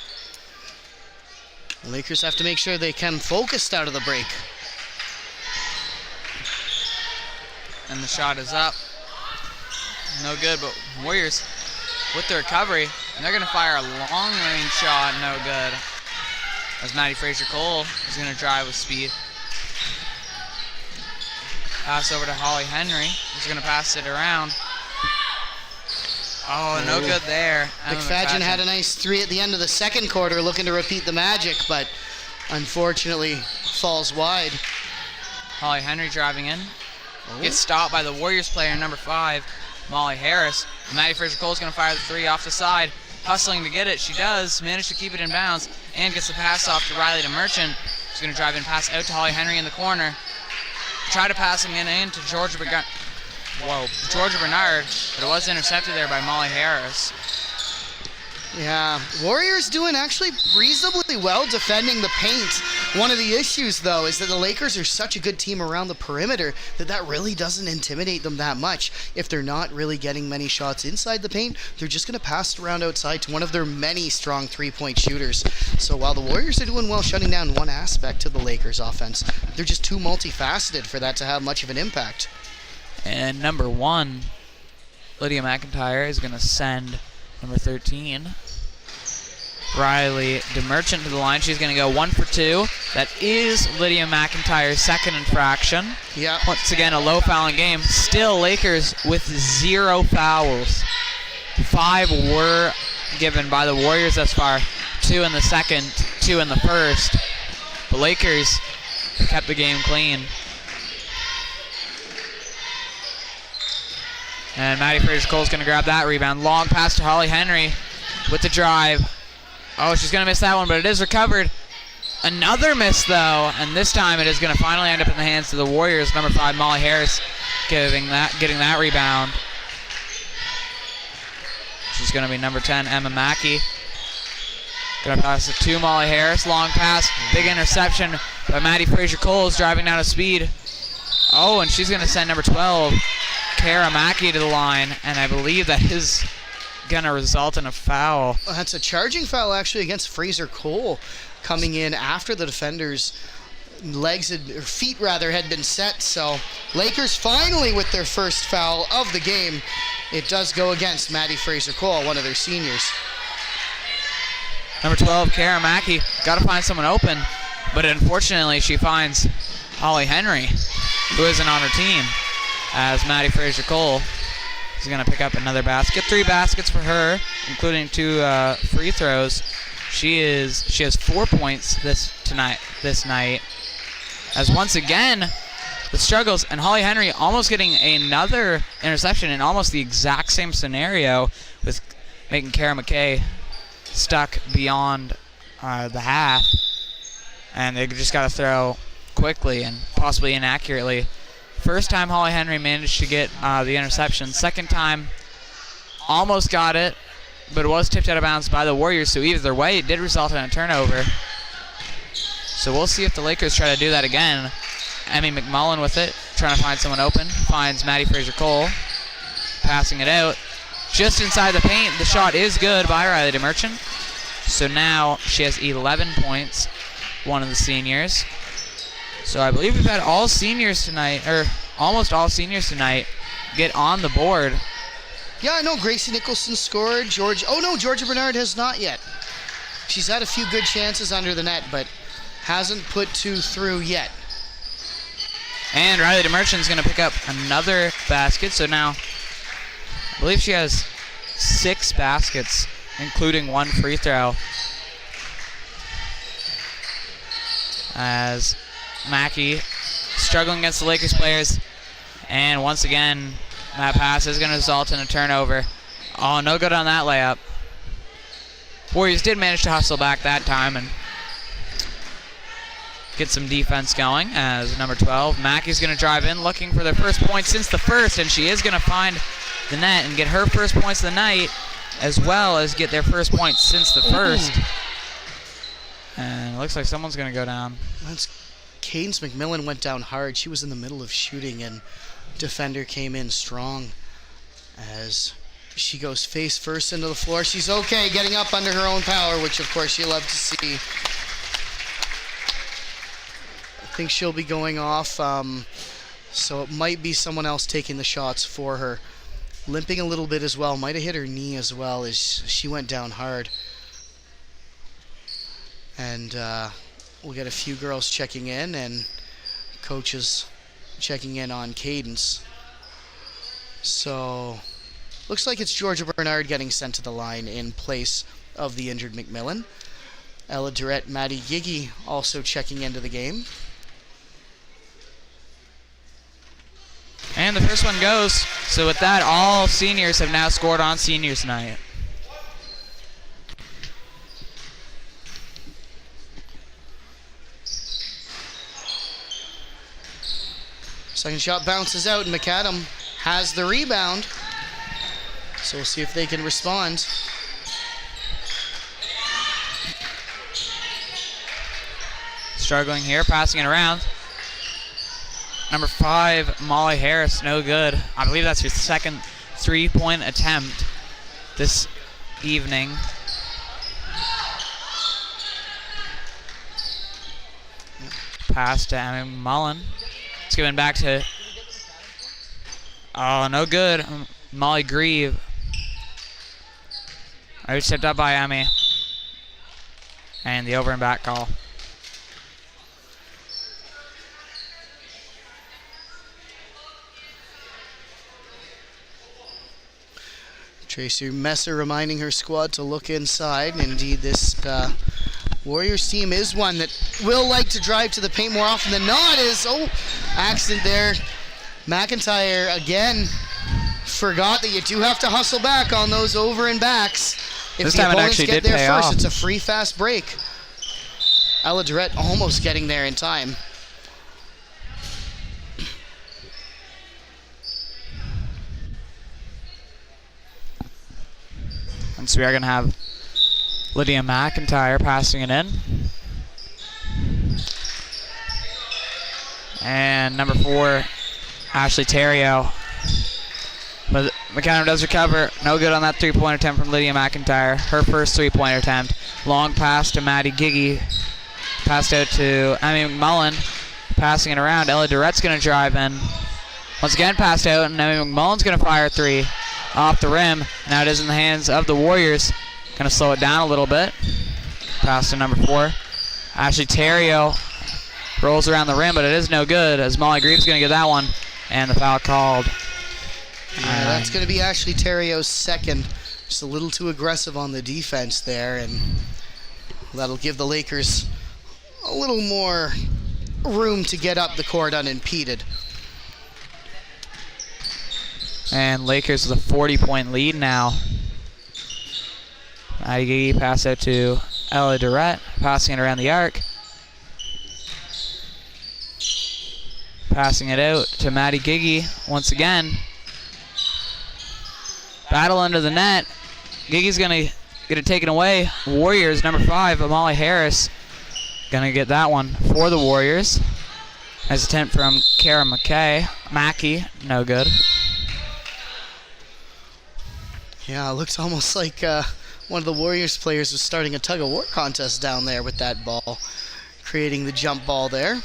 The Lakers have to make sure they come focused out of the break. And the shot is up. No good, but Warriors with the recovery, and they're going to fire a long-range shot. No good. As Maddie Fraser-Cole is going to drive with speed. Pass over to Holly Henry. Who's going to pass it around. Oh, no good there. McFadden had a nice 3 at the end of the second quarter, looking to repeat the magic, but unfortunately falls wide. Holly Henry driving in. Gets stopped by the Warriors player, number 5, Molly Harris. Maddie Fraser-Cole is going to fire the 3 off the side. Hustling to get it. She does. Manage to keep it in bounds. And gets the pass off to Riley to Merchant. She's going to drive in, pass out to Holly Henry in the corner. Try to pass him in to Georgia Bernard, but it was intercepted there by Molly Harris. Yeah, Warriors doing actually reasonably well defending the paint. One of the issues, though, is that the Lakers are such a good team around the perimeter that really doesn't intimidate them that much. If they're not really getting many shots inside the paint, they're just going to pass it around outside to one of their many strong three-point shooters. So while the Warriors are doing well shutting down one aspect to the Lakers' offense, they're just too multifaceted for that to have much of an impact. And number 1, Lydia McIntyre, is going to send number 13, Riley DeMerchant, to the line. She's going to go 1 for 2. That is Lydia McIntyre's second infraction. Yeah. Once again, a low fouling game. Still Lakers with 0 fouls. 5 were given by the Warriors thus far. 2 in the second, 2 in the first. The Lakers kept the game clean. And Maddie Fraser-Cole's going to grab that rebound. Long pass to Holly Henry with the drive. Oh, she's going to miss that one, but it is recovered. Another miss, though, and this time it is going to finally end up in the hands of the Warriors. Number 5, Molly Harris, getting that rebound. She's going to be number 10, Emma Mackey. Going to pass it to Molly Harris. Long pass, big interception by Maddie Fraser-Cole, is driving down at speed. Oh, and she's going to send number 12, Kara Mackey, to the line, and I believe that is going to result in a foul. Well, that's a charging foul actually against Fraser-Cole, coming in after the defender's feet had been set. So Lakers finally with their first foul of the game. It does go against Maddie Fraser-Cole, one of their seniors. Number 12, Kara Mackey, got to find someone open, but unfortunately she finds Holly Henry, who isn't on her team, as Maddie Fraser-Cole is going to pick up another basket. 3 baskets for her, including 2 free throws. She has 4 points this night, as once again the struggles, and Holly Henry almost getting another interception in almost the exact same scenario, with making Kara McKay stuck beyond the half, and they just got to throw quickly and possibly inaccurately. First time Holly Henry managed to get the interception. Second time almost got it, but it was tipped out of bounds by the Warriors, so either way it did result in a turnover. So we'll see if the Lakers try to do that again. Emmy McMullen with it, trying to find someone open. Finds Maddie Fraser-Cole, passing it out. Just inside the paint, the shot is good by Riley DeMerchant. So now she has 11 points, one of the seniors. So I believe we've had all seniors tonight, or almost all seniors tonight, get on the board. Yeah, I know Gracie Nicholson scored. Georgia Bernard has not yet. She's had a few good chances under the net, but hasn't put two through yet. And Riley DeMerchant's going to pick up another basket. So now I believe she has 6 baskets, including 1 free throw. As Mackey struggling against the Lakers players. And once again, that pass is going to result in a turnover. Oh, no good on that layup. Warriors did manage to hustle back that time and get some defense going, as number 12, Mackey's going to drive in looking for their first point since the first, and she is going to find the net and get her first points of the night, as well as get their first point since the first. And it looks like someone's going to go down. That's Cadence McMillan went down hard. She was in the middle of shooting, and defender came in strong as she goes face first into the floor. She's okay, getting up under her own power, which of course you love to see. I think she'll be going off, so it might be someone else taking the shots for her. Limping a little bit as well, might have hit her knee as well as she went down hard. And we'll get a few girls checking in and coaches checking in on Cadence. So looks like it's Georgia Bernard getting sent to the line in place of the injured McMillan. Ella Durrett, Maddie Giggy also checking into the game. And the first one goes. So with that, all seniors have now scored on seniors night. Second shot bounces out, and McAdam has the rebound. So we'll see if they can respond. Struggling here, passing it around. Number 5, Molly Harris, no good. I believe that's her second 3-point attempt this evening. Pass to Emmy Mullen. It's given back to, oh, no good. Molly Grieve. I was stepped up by Emmy. And the over and back call. Tracy Messer reminding her squad to look inside. And indeed, this Warriors team is one that will like to drive to the paint more often than not. Accident there. McIntyre again forgot that you do have to hustle back on those over and backs. If this the time it opponents actually get did there pay first, off. it's a free fast break. Ella Durrett almost getting there in time. And so we are going to have Lydia McIntyre passing it in. And number 4, Ashley Terrio. But McAdam does recover. No good on that 3-point attempt from Lydia McIntyre. Her first 3-point attempt. Long pass to Maddie Giggy. Passed out to Emmy McMullen. Passing it around. Ella Durrett's going to drive in. Once again passed out, and Emmy McMullen's going to fire 3 off the rim. Now it is in the hands of the Warriors. Going to slow it down a little bit. Pass to number 4. Ashley Terrio rolls around the rim, but it is no good as Molly Grieve's going to get that one. And the foul called. Yeah, that's going to be Ashley Terrio's second. Just a little too aggressive on the defense there, and that'll give the Lakers a little more room to get up the court unimpeded. And Lakers with a 40-point lead now. Maddie Gigi pass out to Ella Durrett, passing it around the arc. Passing it out to Maddie Gigi once again. Battle under the net. Gigi's gonna get it taken away. Warriors, number 5, Amali Harris, gonna get that one for the Warriors. Nice attempt from Kara Mackey, no good. Yeah, it looks almost like one of the Warriors players was starting a tug-of-war contest down there with that ball, creating the jump ball there.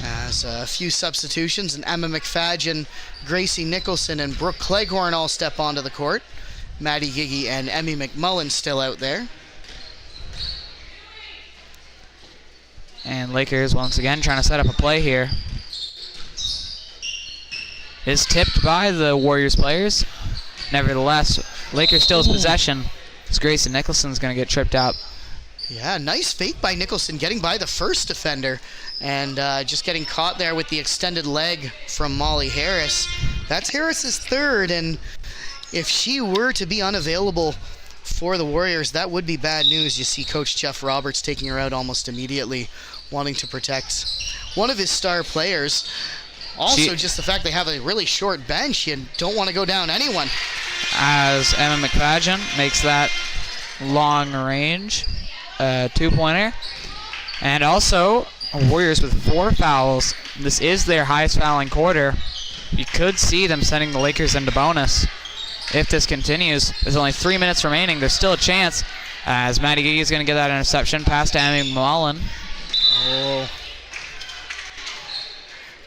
As a few substitutions, and Emma McFadden, Gracie Nicholson, and Brooke Cleghorn all step onto the court. Maddie Gigi and Emmy McMullen still out there. And Lakers once again trying to set up a play here. Is tipped by the Warriors players. Nevertheless, Lakers still has possession. As Grayson Nicholson's going to get tripped up. Yeah, nice fake by Nicholson, getting by the first defender and just getting caught there with the extended leg from Molly Harris. That's Harris's third, and if she were to be unavailable for the Warriors, that would be bad news. You see Coach Jeff Roberts taking her out almost immediately, wanting to protect one of his star players. Also, just the fact they have a really short bench, you don't want to go down anyone. As Emma McFadden makes that long range two-pointer. And also, Warriors with 4 fouls. This is their highest fouling quarter. You could see them sending the Lakers into bonus. If this continues, there's only 3 minutes remaining. There's still a chance as Maddie Gigi is going to get that interception. Pass to Emmy McMullen. Oh.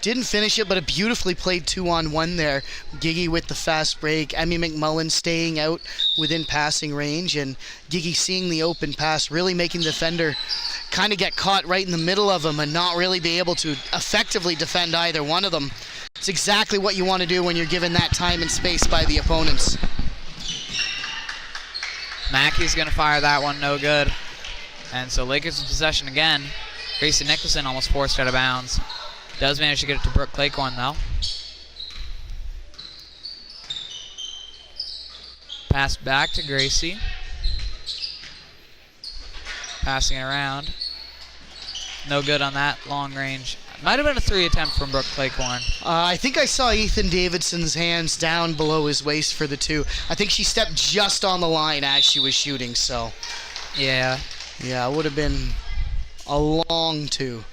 Didn't finish it, but a beautifully played 2-on-1 there. Gigi with the fast break. Emmy McMullen staying out within passing range, and Gigi seeing the open pass, really making the defender kind of get caught right in the middle of them and not really be able to effectively defend either one of them. It's exactly what you want to do when you're given that time and space by the opponents. Mackey's going to fire that one, no good. And so Lakers in possession again. Gracie Nicholson almost forced out of bounds. Does manage to get it to Brooke Cleghorn though. Pass back to Gracie. Passing it around. No good on that long range. Might have been a 3 attempt from Brooke Cleghorn. I think I saw Ethan Davidson's hands down below his waist for the 2. I think she stepped just on the line as she was shooting, so. Yeah. Yeah, it would have been a long 2.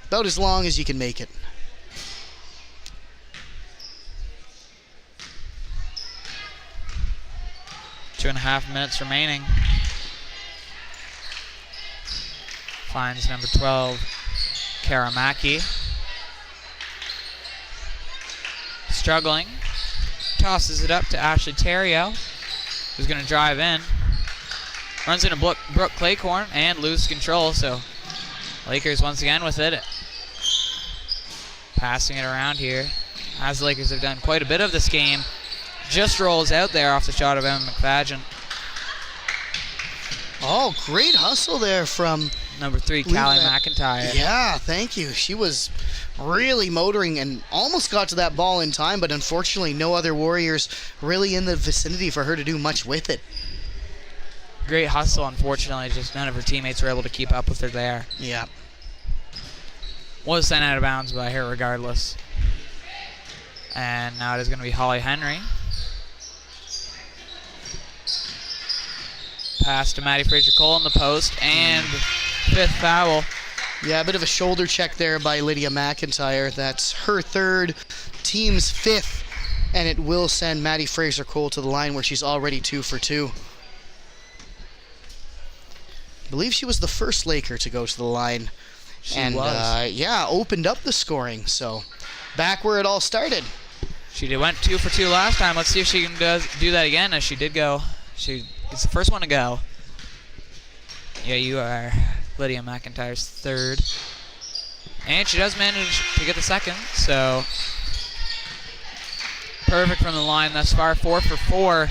About as long as you can make it. Two and a half minutes remaining. Finds number 12, Kara Mackey. Struggling. Tosses it up to Ashley Terrio, who's going to drive in. Runs into Brooke Cleghorn and loses control, so Lakers once again with it. Passing it around here, as the Lakers have done quite a bit of this game. Just rolls out there off the shot of Emma McFadden. Oh, great hustle there from number 3, Callie McIntyre. Yeah, thank you. She was really motoring and almost got to that ball in time, but unfortunately no other Warriors really in the vicinity for her to do much with it. Great hustle, unfortunately, just none of her teammates were able to keep up with her there. Yeah. Was sent out of bounds by her regardless. And now it is going to be Holly Henry. Pass to Maddie Fraser-Cole in the post, and 5th foul. Yeah, a bit of a shoulder check there by Lydia McIntyre. That's her 3rd, team's 5th, and it will send Maddie Fraser-Cole to the line where she's already 2 for 2. I believe she was the first Laker to go to the line. She and, was. yeah, opened up the scoring. So, back where it all started. She went 2 for 2 last time. Let's see if she can do that again, as she did go. She gets the first one to go. Yeah, you are Lydia McIntyre's 3rd. And she does manage to get the 2nd, so perfect from the line thus far, 4 for 4.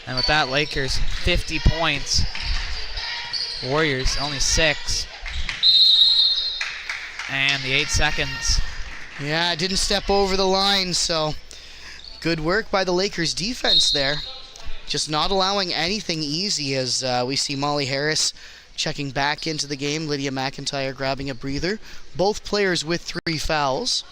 And with that, Lakers 50 points. Warriors only 6. And the 8 seconds. Yeah, didn't step over the line, so good work by the Lakers defense there. Just not allowing anything easy as we see Molly Harris checking back into the game. Lydia McIntyre grabbing a breather. Both players with 3 fouls.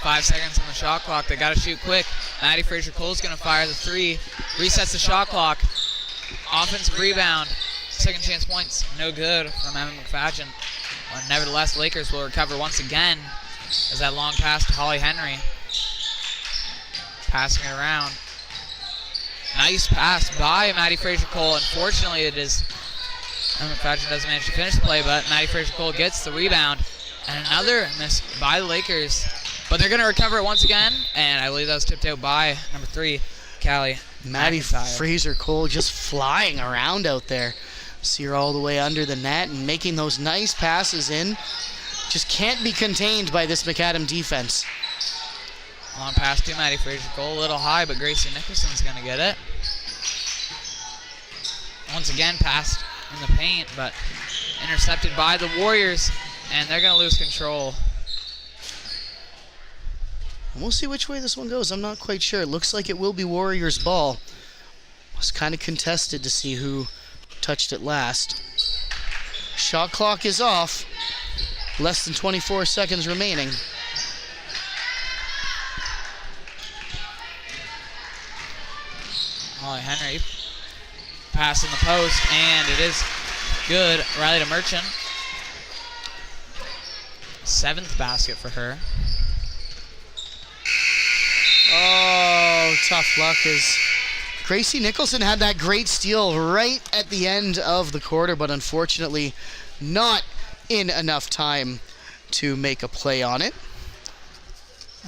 Five seconds on the shot clock. They got to shoot quick. Maddie Fraser-Cole's going to fire the 3. Resets the shot clock. Offensive rebound. Second chance points. No good from Emma McFadden. But nevertheless, Lakers will recover once again as that long pass to Holly Henry. Passing it around. Nice pass by Maddie Fraser-Cole. Unfortunately, it is Emma McFadden doesn't manage to finish the play, but Maddie Fraser-Cole gets the rebound. And another miss by the Lakers. But they're going to recover it once again, and I believe that was tipped out by number 3, Callie Maddie McIntyre. Fraser-Cole just flying around out there. See her all the way under the net and making those nice passes in. Just can't be contained by this McAdam defense. Long pass to Maddie Fraser-Cole, a little high, but Gracie Nicholson's going to get it. Once again, passed in the paint, but intercepted by the Warriors, and they're going to lose control. And we'll see which way this one goes. I'm not quite sure. It looks like it will be Warriors' ball. It was kind of contested to see who touched it last. Shot clock is off. Less than 24 seconds remaining. Holly Henry passing the post, and it is good. Riley DeMerchant. 7th basket for her. Oh, tough luck as Gracie Nicholson had that great steal right at the end of the quarter, but unfortunately not in enough time to make a play on it.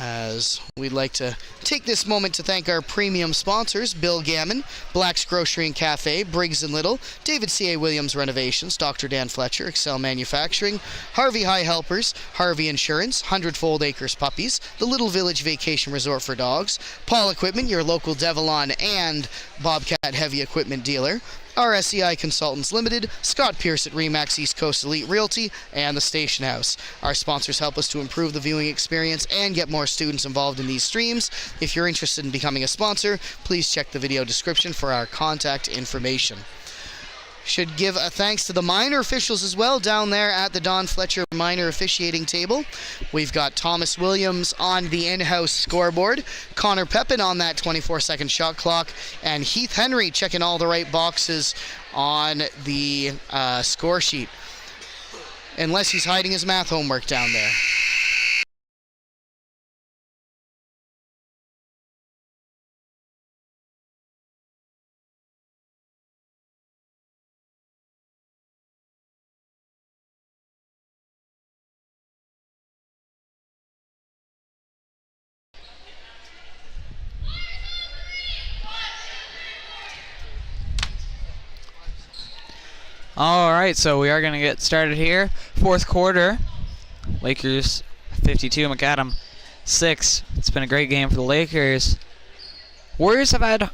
As we'd like to take this moment to thank our premium sponsors, Bill Gammon, Black's Grocery and Café, Briggs and Little, David C.A. Williams Renovations, Dr. Dan Fletcher, Excel Manufacturing, Harvey High Helpers, Harvey Insurance, Hundredfold Acres Puppies, the Little Village Vacation Resort for Dogs, Paul Equipment, your local Devilon and Bobcat Heavy Equipment dealer, RSEI Consultants Ltd, Scott Pierce at Remax East Coast Elite Realty, and the Station House. Our sponsors help us to improve the viewing experience and get more students involved in these streams. If you're interested in becoming a sponsor, please check the video description for our contact information. Should give a thanks to the minor officials as well down there at the Don Fletcher minor officiating table. We've got Thomas Williams on the in-house scoreboard, Connor Pepin on that 24-second shot clock, and Heath Henry checking all the right boxes on the score sheet. Unless he's hiding his math homework down there. All right, so we are going to get started here. 4th quarter, Lakers 52, McAdam 6. It's been a great game for the Lakers. Warriors have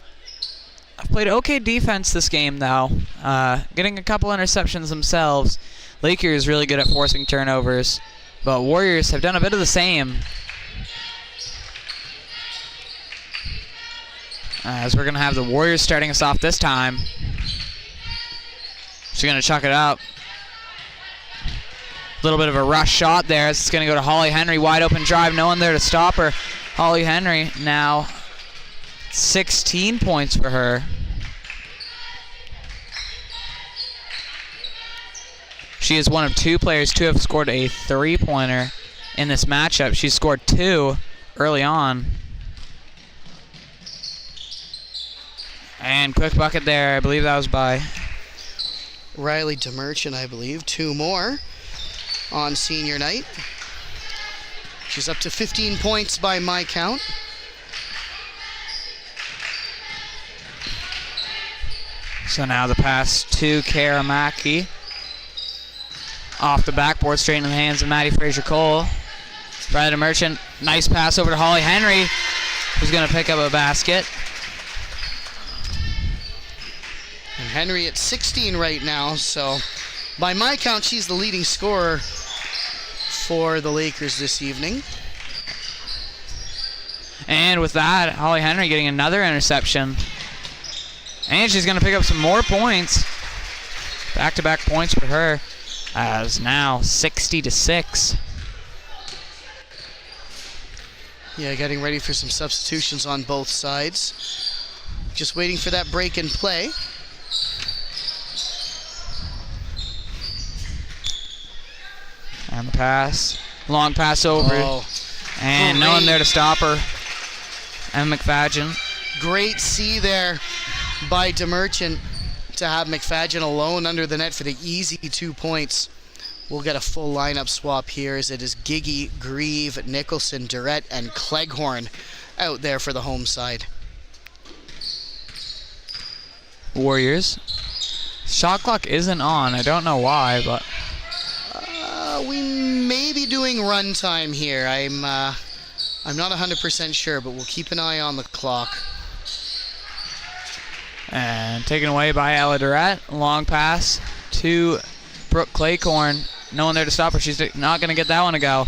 played okay defense this game, though. Getting a couple interceptions themselves. Lakers really good at forcing turnovers, but Warriors have done a bit of the same. As we're going to have the Warriors starting us off this time. She's going to chuck it up. A little bit of a rush shot there. It's going to go to Holly Henry. Wide open drive. No one there to stop her. Holly Henry now 16 points for her. She is one of 2 players to have scored a 3-pointer in this matchup. She scored 2 early on. And quick bucket there. I believe that was by Riley DeMerchant, I believe. 2 more on senior night. She's up to 15 points by my count. So now the pass to Karamaki. Off the backboard, straight into the hands of Maddie Fraser-Cole. Riley DeMerchant, nice pass over to Holly Henry, who's going to pick up a basket. Henry at 16 right now, so by my count, she's the leading scorer for the Lakers this evening. And with that, Holly Henry getting another interception. And she's going to pick up some more points. Back-to-back points for her. As now 60-6. Yeah, getting ready for some substitutions on both sides. Just waiting for that break in play. And the pass. Long pass over. Oh, And no one there to stop her. And McFadden. great see there by DeMerchant to have McFadden alone under the net for the easy 2 points. We'll get a full lineup swap here as it is Giggy, Grieve, Nicholson, Durrett, and Cleghorn out there for the home side. Warriors. Shot clock isn't on. I don't know why, but We may be doing run time here. I'm not 100% sure, but we'll keep an eye on the clock. and taken away by Ella Durrett. Long pass to Brooke Cleghorn. No one there to stop her. She's not going to get that one to go.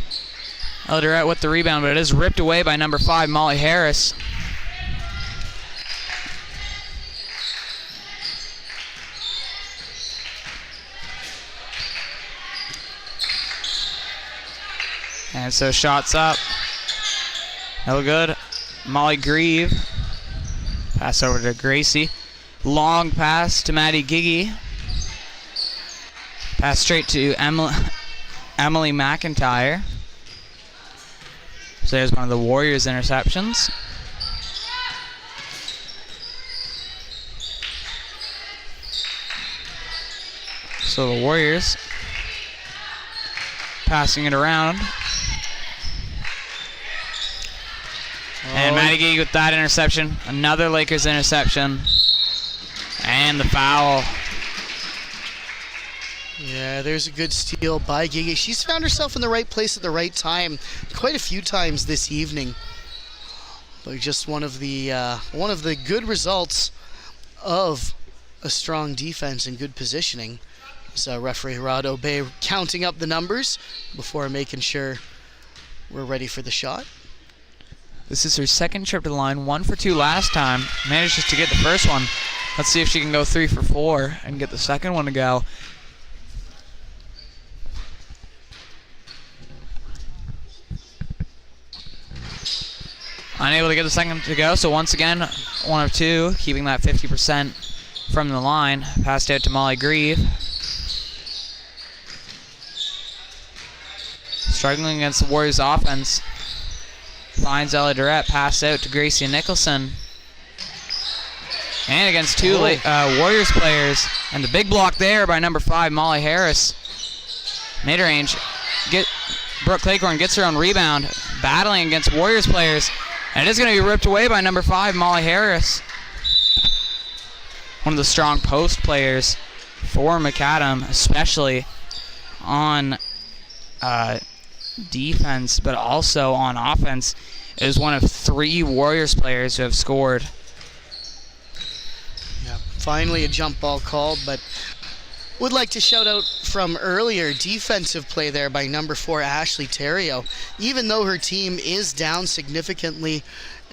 Ella Durrett with the rebound, but it is ripped away by number 5, Molly Harris. And so shots up. No good. Molly Grieve. Pass over to Gracie. Long pass to Maddie Giggy. Pass straight to Emily McIntyre. So there's one of the Warriors' interceptions. So the Warriors passing it around. And Maddie Giggy with that interception. Another Lakers interception. And the foul. Yeah, there's a good steal by Gigi. She's found herself in the right place at the right time quite a few times this evening. But just one of the good results of a strong defense and good positioning. So referee Rod Obey counting up the numbers before making sure we're ready for the shot. This is her second trip to the line. 1 for 2 last time. Manages to get the first one. Let's see if she can go 3 for 4 and get the second one to go. Unable to get the second to go, so once again, 1 of 2, keeping that 50% from the line. Passed out to Molly Grieve. Struggling against the Warriors offense. Finds Ella Durrett, pass out to Gracie Nicholson. And against two Warriors players. And the big block there by number 5, Molly Harris. Mid-range. Brooke Cleghorn gets her own rebound. Battling against Warriors players. And it is going to be ripped away by number 5, Molly Harris. One of the strong post players for McAdam, especially on defense, but also on offense, is one of 3 Warriors players who have scored. Yeah, finally a jump ball called, but would like to shout out from earlier defensive play there by number 4, Ashley Terrio. Even though her team is down significantly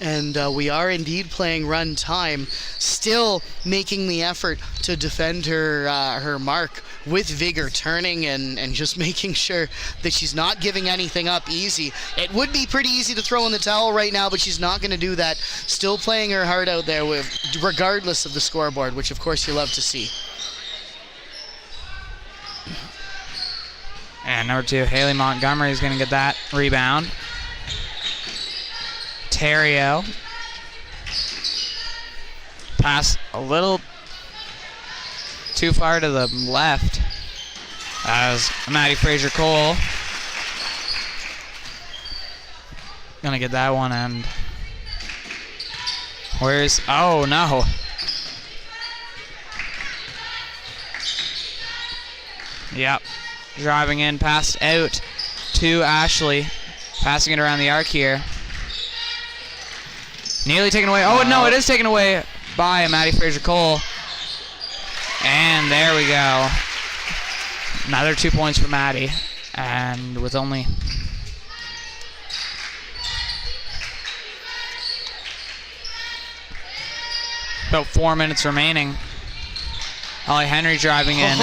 and we are indeed playing run time, still making the effort to defend her mark with vigor, turning and just making sure that she's not giving anything up easy. It would be pretty easy to throw in the towel right now, but she's not going to do that. Still playing her heart out there regardless of the scoreboard, which of course you love to see. And number 2, Haley Montgomery is going to get that rebound. Terrio. Pass a little too far to the left as Maddie Fraser-Cole going to get that one. And where's... Oh, no. Yep. Driving in, pass out to Ashley. Passing it around the arc here. Nearly taken away. Oh, no, it is taken away by Maddie Fraser-Cole. And there we go. Another 2 points for Maddie. And with only about 4 minutes remaining, Holly Henry driving in.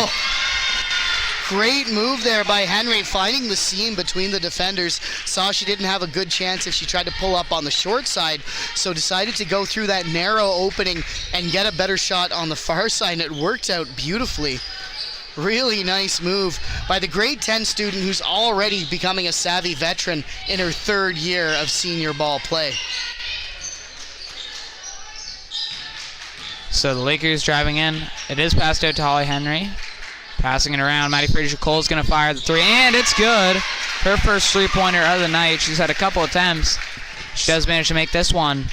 Great move there by Henry, finding the seam between the defenders. Saw she didn't have a good chance if she tried to pull up on the short side, so decided to go through that narrow opening and get a better shot on the far side, and it worked out beautifully. Really nice move by the grade 10 student who's already becoming a savvy veteran in her 3rd year of senior ball play. So the Lakers driving in. It is passed out to Holly Henry. Passing it around. Maddie Fraser-Cole is going to fire the 3, and it's good. Her first 3-pointer of the night. She's had a couple attempts. She does manage to make this one.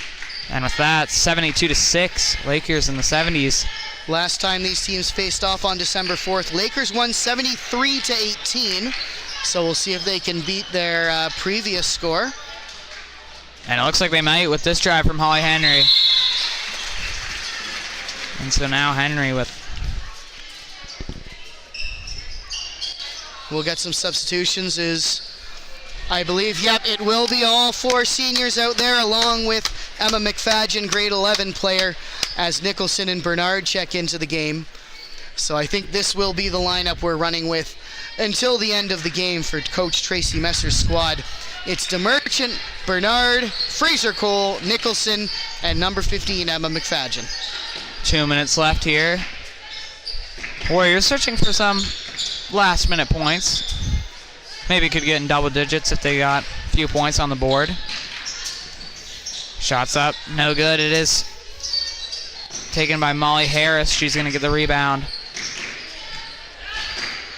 And with that, 72-6. Lakers in the 70s. Last time these teams faced off on December 4th, Lakers won 73-18. So we'll see if they can beat their previous score. And it looks like they might with this drive from Holly Henry. And so now Henry with... We'll get some substitutions I believe, yep, it will be all 4 seniors out there along with Emma McFadgen, grade 11 player, as Nicholson and Bernard check into the game. So I think this will be the lineup we're running with until the end of the game for Coach Tracy Messer's squad. It's DeMerchant, Bernard, Fraser-Cole, Nicholson, and number 15, Emma McFadgen. 2 minutes left here. Warriors searching for some last-minute points. Maybe could get in double digits if they got a few points on the board. Shots up, no good. It is taken by Molly Harris. She's going to get the rebound.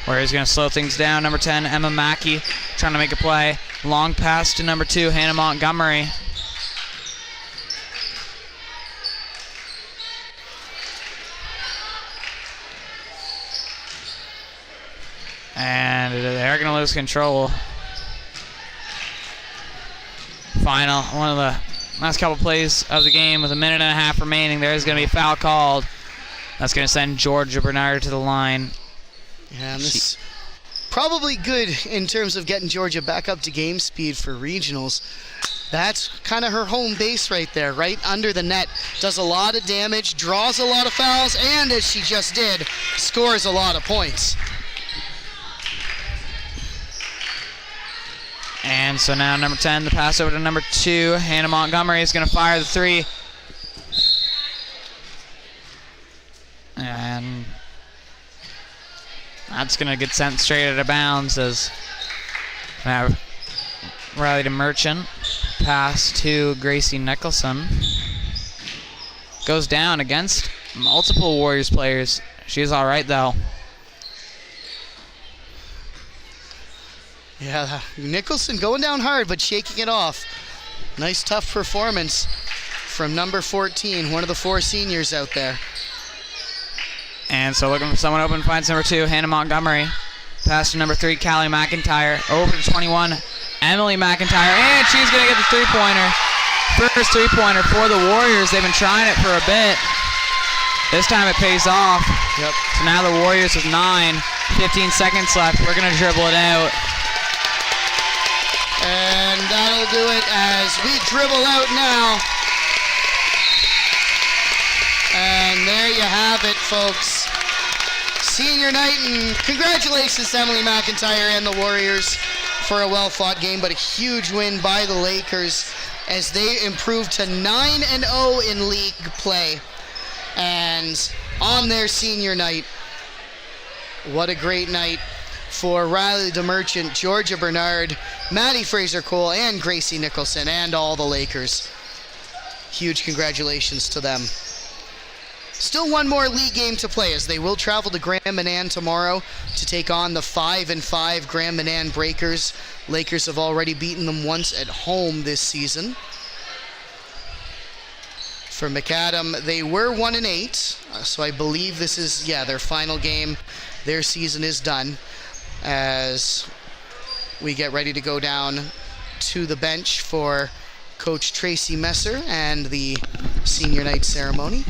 Warriors going to slow things down. Number 10, Emma Mackey, trying to make a play. Long pass to number 2, Hannah Montgomery. And they're going to lose control. Final, one of the last couple plays of the game with a minute and a half remaining. There is going to be a foul called. That's going to send Georgia Bernard to the line. Yeah, and this probably good in terms of getting Georgia back up to game speed for regionals. That's kind of her home base right there, right under the net. Does a lot of damage, draws a lot of fouls, and as she just did, scores a lot of points. And so now number 10, the pass over to number 2. Hannah Montgomery is going to fire the 3. And that's going to get sent straight out of bounds as now Riley DeMerchant. Pass to Gracie Nicholson. Goes down against multiple Warriors players. She's all right, though. Yeah, Nicholson going down hard, but shaking it off. Nice, tough performance from number 14, one of the 4 seniors out there. And so looking for someone open, finds number 2, Hannah Montgomery. Pass to number 3, Callie McIntyre. Over to 21, Emily McIntyre. And she's going to get the 3-pointer. First 3-pointer for the Warriors. They've been trying it for a bit. This time it pays off. Yep. So now the Warriors with 15 seconds left. We're going to dribble it out. And that'll do it as we dribble out now. And there you have it, folks. Senior night, and congratulations to Emily McIntyre and the Warriors for a well-fought game, but a huge win by the Lakers as they improved to 9-0 in league play. And on their senior night, what a great night for Riley DeMerchant, Georgia Bernard, Maddie Fraser-Cole, and Gracie Nicholson, and all the Lakers. Huge congratulations to them. Still one more league game to play as they will travel to Grand Manan tomorrow to take on the 5-5 Grand Manan Breakers. Lakers have already beaten them once at home this season. For McAdam, they were 1-8, so I believe this is, their final game. Their season is done as we get ready to go down to the bench for Coach Tracy Messer and the senior night ceremony.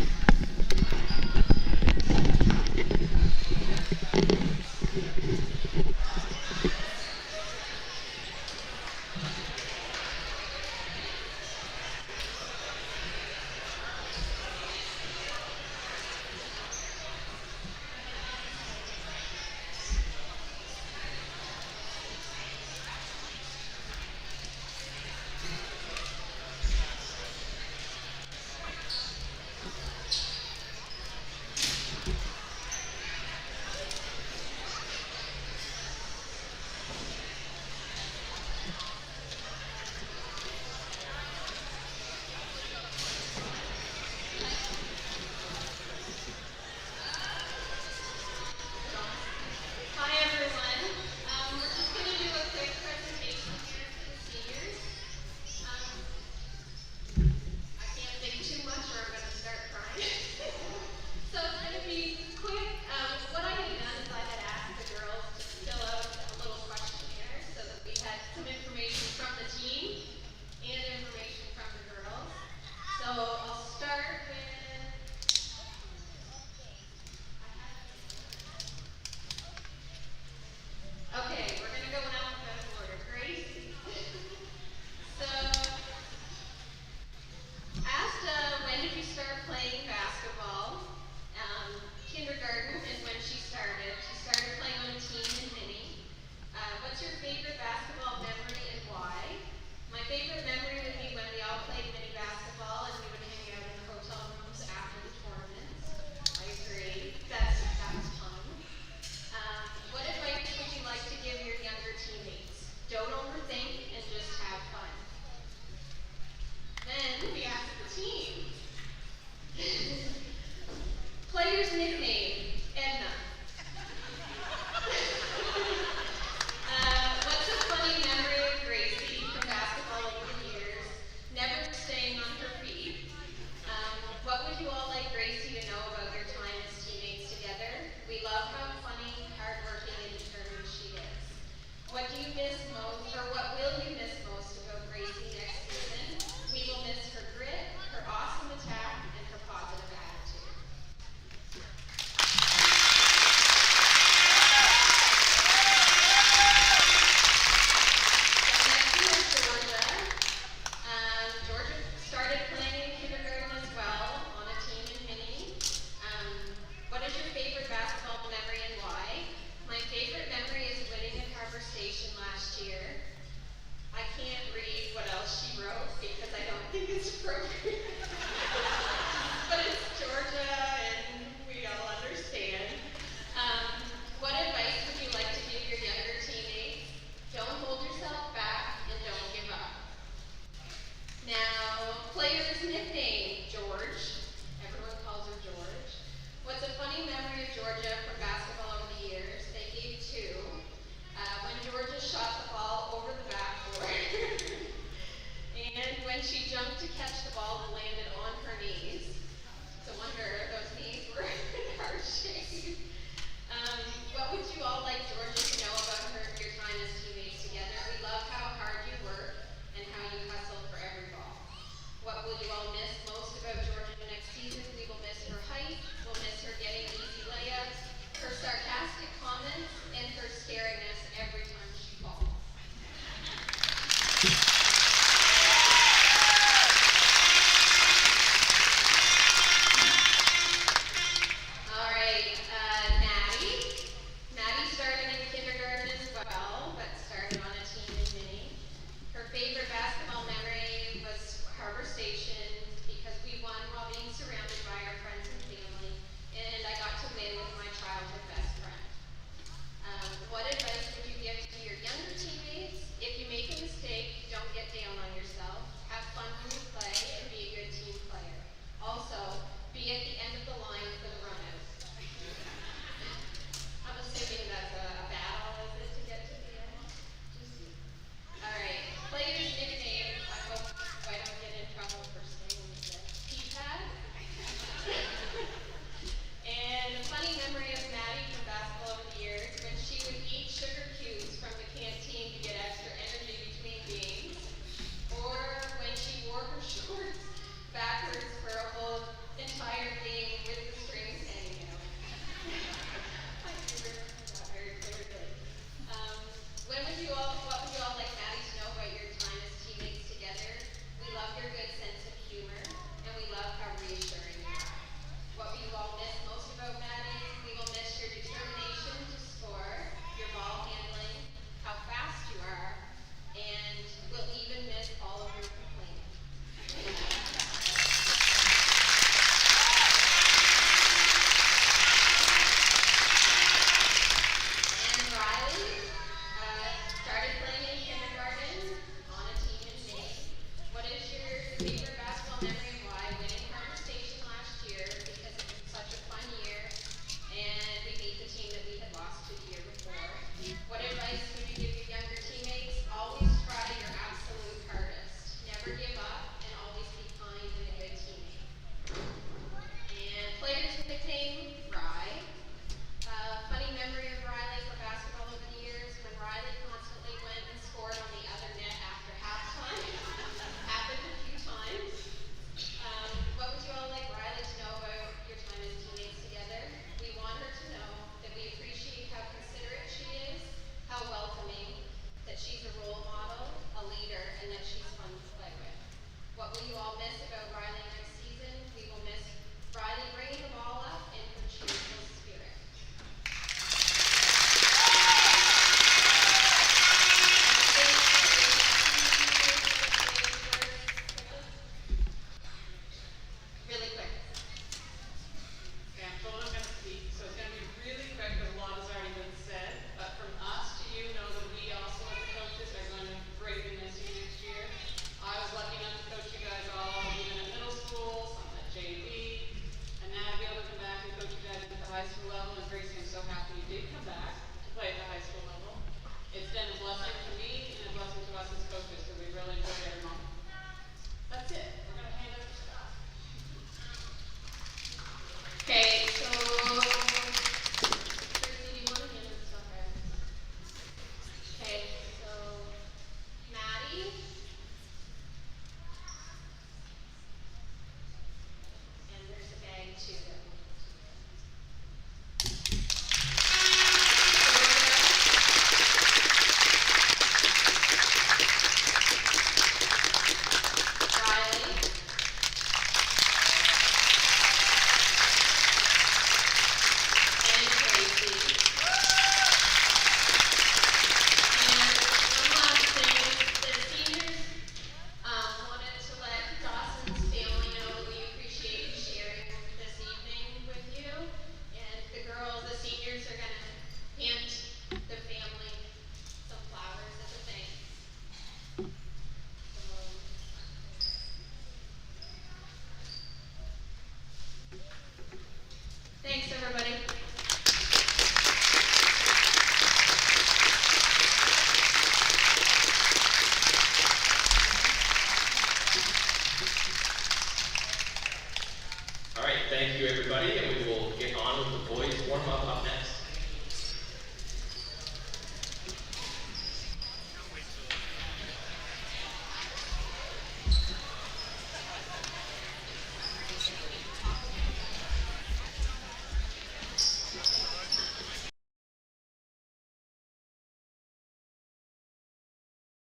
thank you everybody, and we will